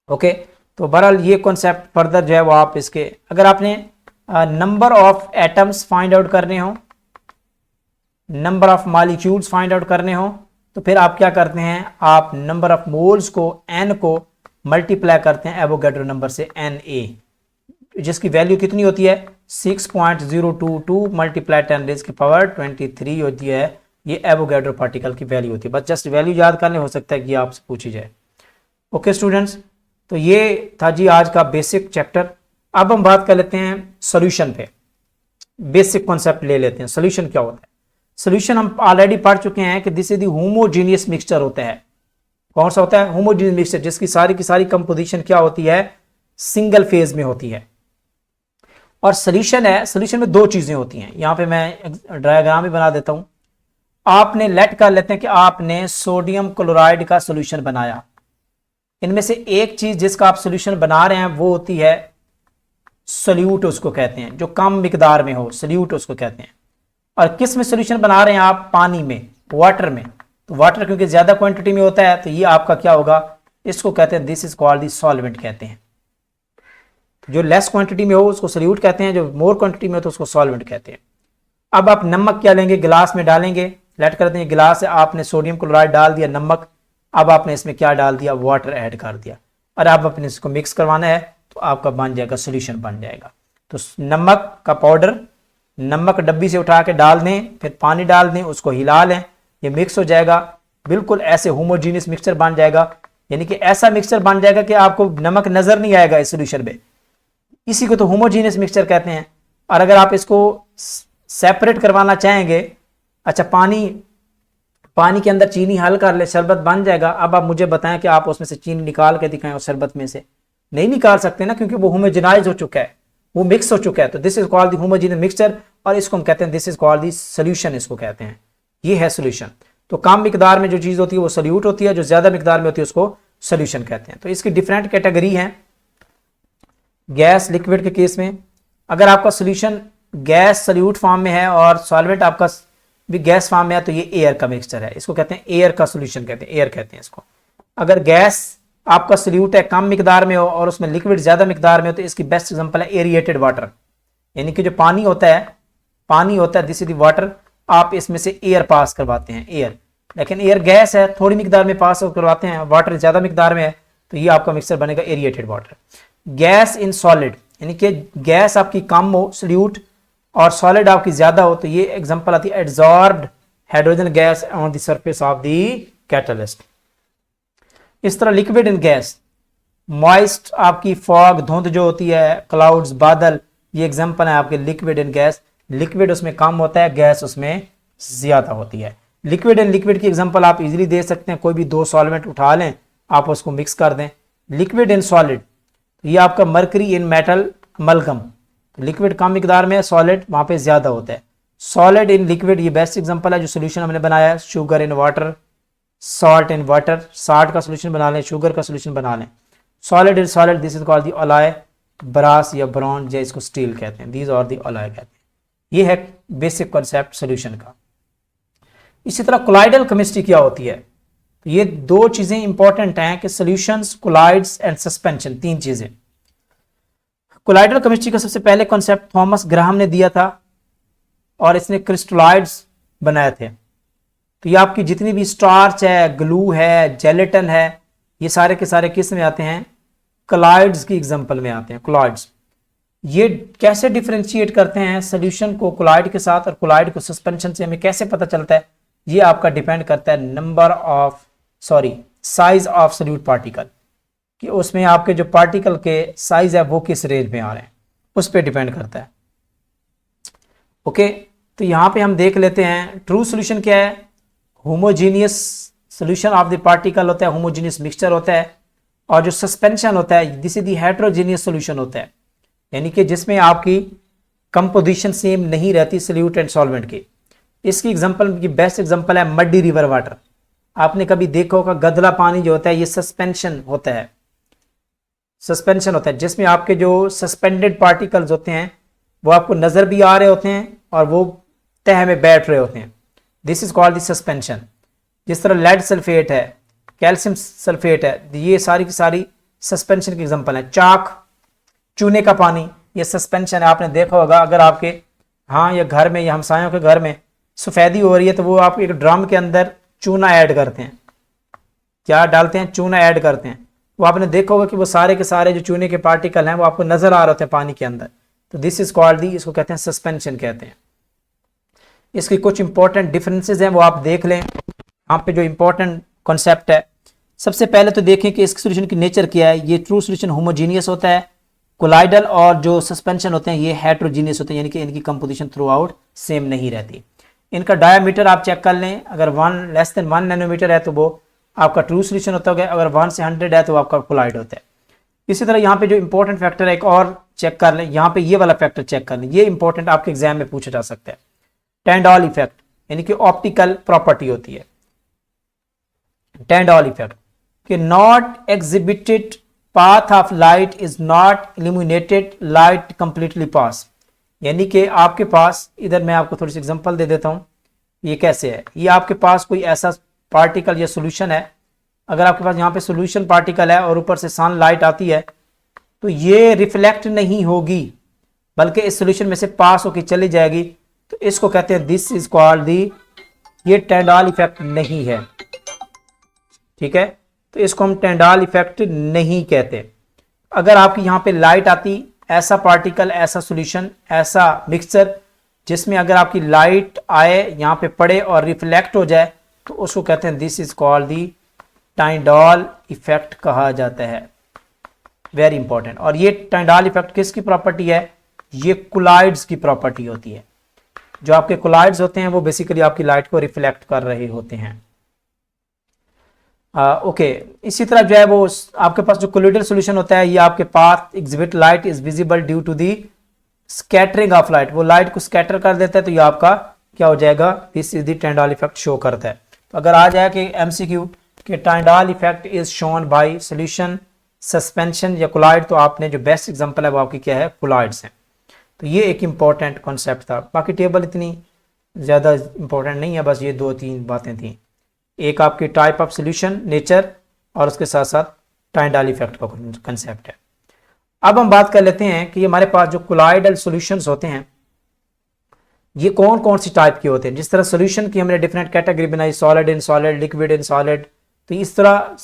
S1: ओके, तो बहरहाल ये कॉन्सेप्ट फर्दर जो है वो आप इसके, अगर आपने number of atoms find out करने हो, number of molecules find out करने हो, तो फिर आप क्या करते हैं, आप नंबर ऑफ मोल्स को n को मल्टीप्लाई करते हैं एवोगैड्रो नंबर से, Na, जिसकी वैल्यू कितनी होती है 6.022 मल्टीप्लाई 10 रेज़ की पावर 23 होती है। ये एवोगैड्रो पार्टिकल की वैल्यू होती है। बस जस्ट वैल्यू याद करने, हो सकता है कि आपसे पूछी जाए। ओके स्टूडेंट्स, तो ये था जी आज का बेसिक चैप्टर। अब हम बात कर लेते हैं सॉल्यूशन पे, बेसिक कॉन्सेप्ट ले लेते हैं। सॉल्यूशन क्या होता है? सॉल्यूशन हम ऑलरेडी पढ़ चुके हैं कि this is the homogeneous mixture होता है। कौन सा होता है? होमोजीनियस मिक्सचर, जिसकी सारी की सारी कंपोजिशन क्या होती है, सिंगल फेज में होती है। और सॉल्यूशन है, सॉल्यूशन में 2 चीजें होती हैं। यहां पे मैं डायग्राम भी बना देता हूं। आपने लेट कर लेते हैं कि आपने सोडियम क्लोराइड का सोल्यूशन बनाया। इनमें से एक चीज जिसका आप सोल्यूशन बना रहे हैं वो होती है सोल्यूट, उसको कहते हैं, जो कम मिकदार में हो, सोल्यूट उसको कहते हैं। और किस में सोल्यूशन बना रहे हैं आप? पानी में, वाटर में। तो वाटर क्योंकि ज्यादा क्वांटिटी में होता है तो ये आपका क्या होगा? इसको कहते हैं, this is called the solvent कहते हैं। जो लेस क्वांटिटी में हो उसको सोल्यूट कहते हैं, जो मोर क्वांटिटी में हो तो उसको सॉल्वेंट कहते हैं। अब आप नमक क्या लेंगे? गिलास में डालेंगे। लेट करते हैं गिलास है, आपने सोडियम क्लोराइड डाल दिया, नमक। अब आपने इसमें क्या डाल दिया? वाटर ऐड कर दिया। और अब अपने इसको मिक्स करवाना है तो आपका बन जाएगा, सोल्यूशन बन जाएगा। तो नमक का पाउडर, नमक डब्बी से उठा के डाल दें, फिर पानी डाल दें, उसको हिला लें, ये मिक्स हो जाएगा। बिल्कुल ऐसे होमोजीनियस मिक्सचर बन जाएगा, यानी कि ऐसा मिक्सचर बन जाएगा कि आपको नमक नजर नहीं आएगा इस सोल्यूशन में। इसी को तो होमोजीनियस मिक्सचर कहते हैं। और अगर आप इसको सेपरेट करवाना चाहेंगे, अच्छा पानी के अंदर चीनी हल कर ले, शरबत बन जाएगा। अब आप मुझे बताएं कि आप उसमें से चीनी निकाल के दिखाएं उस शरबत में से, नहीं निकाल सकते ना, क्योंकि वो होमोजेनाइज हो चुका है, वो मिक्स हो चुका है। तो this is called the homogeneous mixture, और इसको हम कहते हैं this is called the solution, इसको कहते हैं, ये है सोल्यूशन। तो कम मिकदार में जो चीज होती है वो सोल्यूट होती है, जो ज्यादा मिकदार में होती है उसको सोल्यूशन कहते हैं। तो इसकी डिफरेंट कैटेगरी है। गैस लिक्विड के केस में अगर आपका सोल्यूशन गैस सोल्यूट फॉर्म में है और सॉल्वेंट आपका भी गैस फॉर्म में है तो ये एयर का मिक्सचर है, इसको कहते हैं एयर का सोल्यूशन कहते हैं, एयर कहते हैं इसको। अगर गैस आपका सोल्यूट है कम मिकदार में हो और उसमें लिक्विड ज्यादा मिकदार में हो तो इसकी बेस्ट एग्जांपल है एरिएटेड वाटर, यानी कि जो पानी होता है दिस इज द वाटर, आप इसमें से एयर पास करवाते हैं, एयर। लेकिन एयर गैस है, थोड़ी मिकदार में पास करवाते हैं, वाटर ज्यादा मिकदार में है, तो ये आपका मिक्सचर बनेगा aerated water. Gas in solid, यानी कि गैस आपकी कम हो सोल्यूट और सॉलिड आपकी ज्यादा हो, तो ये एग्जांपल आती है adsorbed hydrogen gas on the surface of the catalyst. इस तरह लिक्विड इन गैस, मॉइस्ट आपकी फॉग, धुंध जो होती है, क्लाउड्स, बादल, ये एग्जांपल है आपके लिक्विड इन गैस। लिक्विड उसमें कम होता है, गैस उसमें ज्यादा होती है। लिक्विड इन लिक्विड की एग्जांपल आप इजीली दे सकते हैं, कोई भी दो सॉल्वेंट उठा लें, आप उसको मिक्स कर दें। लिक्विड इन सॉलिड, ये आपका mercury in metal amalgam, liquid कम मिकदार में है, सॉलिड वहां पे ज्यादा होता है। सॉलिड इन लिक्विड, ये बेस्ट एग्जांपल है जो सोल्यूशन हमने बनाया है, sugar in water, salt in water, salt का सोल्यूशन बना लें, शुगर का सोल्यूशन बना लें। Solid in solid, this is called the alloy, brass या ब्रॉन्ज या इसको स्टील कहते हैं, दीज आर द अलॉय कहते हैं। ये है बेसिक कॉन्सेप्ट सोल्यूशन का। इसी तरह कोलाइडल केमिस्ट्री क्या होती है? तो ये दो चीजें इंपॉर्टेंट हैं कि सॉल्यूशंस, कोलाइड्स एंड सस्पेंशन, तीन चीजें। कोलाइडल केमिस्ट्री का सबसे पहले कॉन्सेप्ट थॉमस ग्राहम ने दिया था और इसने क्रिस्टलाइड्स बनाए थे। तो ये आपकी जितनी भी स्टार्च है, ग्लू है, जेलेटन है, ये सारे के सारे किस में आते हैं? कोलाइड्स की एग्जांपल में आते हैं, कोलाइड्स। ये कैसे डिफरेंशिएट करते हैं सोल्यूशन को कोलाइड के साथ और कोलाइड को सस्पेंशन से, हमें कैसे पता चलता है? ये आपका डिपेंड करता है साइज ऑफ सोल्यूट पार्टिकल, कि उसमें आपके जो पार्टिकल के साइज है वो किस रेंज में आ रहे हैं, उस पर डिपेंड करता है। ओके, तो यहां पे हम देख लेते हैं ट्रू सोल्यूशन क्या है। Homogeneous solution of the particle होता है, होमोजीनियस मिक्सचर होता है। और जो सस्पेंशन होता है this is the heterogeneous solution होता है, यानी कि जिसमें आपकी कंपोजिशन सेम नहीं रहती सोल्यूट एंड सॉल्वेंट की। इसकी एग्जांपल की बेस्ट एग्जांपल है मड्डी रिवर वाटर। आपने कभी देखा होगा गदला पानी जो होता है ये सस्पेंशन होता है, सस्पेंशन होता है, जिसमें आपके जो सस्पेंडेड पार्टिकल्स होते हैं वो आपको नजर भी आ रहे होते हैं और वो तह में बैठ रहे होते हैं, this is called the suspension. जिस तरह लेड सल्फेट है, कैल्शियम सल्फेट है, ये सारी की सारी सस्पेंशन की एग्जांपल है। चाक, चूने का पानी, ये सस्पेंशन है। आपने देखा होगा अगर आपके या घर में या हमसायों के घर में सफेदी हो रही है तो वो आप एक ड्रम के अंदर चूना ऐड करते हैं, क्या डालते हैं? चूना ऐड करते हैं। वो आपने देखा होगा कि वो सारे के सारे जो चूने के पार्टिकल हैं वो आपको नजर आ रहे होते हैं पानी के अंदर, तो दिस इज कॉल्ड दी, इसको कहते हैं सस्पेंशन कहते हैं। इसकी कुछ इंपॉर्टेंट डिफरेंसेस हैं वो आप देख लें। यहाँ पे जो इंपॉर्टेंट कॉन्सेप्ट है, सबसे पहले तो देखें कि इसके सोल्यूशन की नेचर क्या है। ये ट्रू सोल्यूशन होमोजीनियस होता है, कोलाइडल और जो सस्पेंशन होते हैं ये हेट्रोजीनियस होते हैं, यानी कि इनकी कंपोजिशन थ्रू आउट सेम नहीं रहती। इनका डायमीटर आप चेक कर लें, अगर 1 नैनोमीटर है तो वो आपका ट्रू सोल्यूशन होता है, अगर 1 से 100 है तो आपका कोलाइड होता है। इसी तरह यहाँ पे जो इंपॉर्टेंट फैक्टर है एक और चेक कर लें, यहाँ पे ये वाला फैक्टर चेक कर लें, ये इंपॉर्टेंट आपके एग्जाम में पूछा जा सकता है। टेंडॉल इफेक्ट, यानी कि ऑप्टिकल प्रॉपर्टी होती है। टेंडॉल इफेक्ट कि not exhibited path of light is not illuminated, light completely pass. यानी कि आपके पास, इधर मैं आपको थोड़ी सी एग्जांपल दे देता हूं, ये कैसे है। ये आपके पास कोई ऐसा पार्टिकल या सोल्यूशन है, अगर आपके पास यहाँ पे सोल्यूशन पार्टिकल है और ऊपर से सन लाइट आती है तो ये रिफ्लेक्ट नहीं होगी बल्कि इस सोल्यूशन में से पास होकर चली जाएगी, तो इसको कहते हैं दिस इज कॉल्ड दी, ये टेंडॉल इफेक्ट नहीं है, ठीक है। तो इसको हम टेंडॉल इफेक्ट नहीं कहते। अगर आपकी यहाँ पे लाइट आती, ऐसा पार्टिकल, ऐसा सॉल्यूशन, ऐसा मिक्सचर जिसमें अगर आपकी लाइट आए, यहाँ पे पड़े और रिफ्लेक्ट हो जाए, तो उसको कहते हैं this is called the Tyndall effect कहा जाता है। Very important. और ये टेंडॉल इफेक्ट किसकी प्रॉपर्टी है? ये कोलाइड्स की प्रॉपर्टी होती है। जो आपके कोलाइड्स होते हैं वो बेसिकली आपकी लाइट को रिफ्लेक्ट कर रहे होते हैं। ओके, इसी तरह जो है वो आपके पास जो कोलिडल सॉल्यूशन होता है, ये आपके पास exhibit light is visible due to the scattering of light, वो लाइट को स्कैटर कर देता है, तो ये आपका क्या हो जाएगा? This is the Tyndall effect show करता है। तो अगर आ जाए कि एमसीक्यू कि Tyndall effect is shown by solution, suspension या कोलाइड, तो आपने जो बेस्ट एग्जांपल है वो आपकी क्या है? कोलाइड्स हैं। तो ये एक इंपॉर्टेंट कॉन्सेप्ट था। बाकी टेबल इतनी ज़्यादा इंपॉर्टेंट नहीं है, बस ये 2-3 बातें थी। एक आपकी टाइप ऑफ सॉल्यूशन, नेचर, और उसके साथ साथ टेंडॉल इफेक्ट का कंसेप्ट है। अब हम बात कर लेते हैं कि हमारे पास जो कोलाइडल सॉल्यूशंस होते हैं ये कौन कौन सी टाइप के होते हैं। जिस तरह सॉल्यूशन की हमने डिफरेंट कैटेगरी बनाई, solid in solid, liquid in solid, तो इस तरह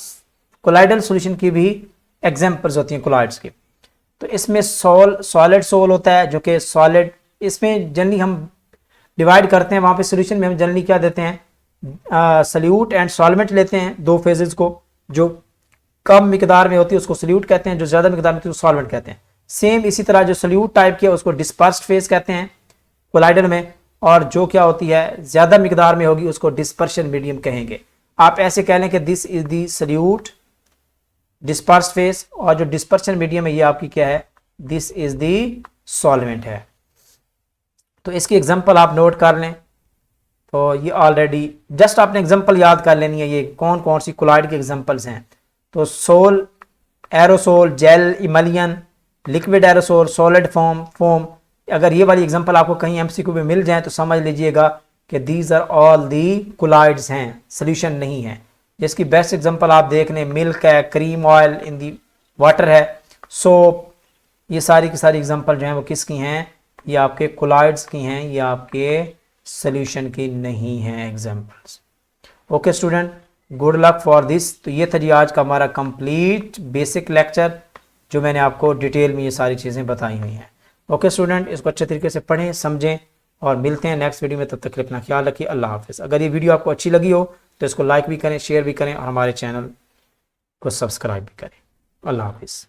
S1: कोलाइडल सॉल्यूशन की भी एग्जांपल्स होती हैं कोलाइड्स की। तो इसमें सॉलिड सोल होता है जो कि सॉलिड, इसमें जनरली हम डिवाइड करते हैं, वहाँ पे सॉल्यूशन में हम जनरली क्या देते हैं? सल्यूट एंड सॉल्वेंट लेते हैं, दो फेजेस को। जो कम मिकदार में होती है उसको सल्यूट कहते हैं, जो ज़्यादा मिकदार में होती है उसको सॉल्वेंट कहते हैं। सेम इसी तरह जो सल्यूट टाइप की है उसको डिस्पर्स्ड फेज कहते हैं कोलाइडल में, और जो क्या होती है ज़्यादा मिकदार में होगी उसको डिस्पर्शन मीडियम कहेंगे। आप ऐसे कह लें कि this is the solute dispersed phase, और जो डिस्पर्शन मीडियम है ये आपकी क्या है? दिस इज दी सॉल्वेंट है। तो इसकी एग्जांपल आप नोट कर लें। तो ये ऑलरेडी जस्ट आपने एग्जांपल याद कर लेनी है, ये कौन कौन सी कोलाइड के एग्जांपल्स हैं। तो sol, aerosol, gel, emulsion, liquid aerosol, solid foam. अगर ये वाली एग्जांपल आपको कहीं एमसीक्यू में मिल जाए तो समझ लीजिएगा कि these are all the colloids हैं, सोल्यूशन नहीं है। जिसकी बेस्ट एग्जांपल आप देख लें, मिल्क है, cream oil in the water है, सोप, ये सारी की सारी एग्जांपल जो हैं वो किसकी हैं? ये आपके कोलाइड्स की हैं, ये आपके सोल्यूशन की नहीं हैं examples. Okay student, good luck for this. तो ये था जी आज का हमारा कंप्लीट बेसिक लेक्चर, जो मैंने आपको डिटेल में ये सारी चीज़ें बताई हुई हैं। ओके स्टूडेंट, इसको अच्छे तरीके से पढ़ें, समझें, और मिलते हैं नेक्स्ट वीडियो में। तब तक अपना ख्याल रखिए। अल्लाह हाफिज़। अगर ये वीडियो आपको अच्छी लगी हो तो इसको लाइक भी करें, शेयर भी करें, और हमारे चैनल को सब्सक्राइब भी करें। अल्लाह हाफिज़।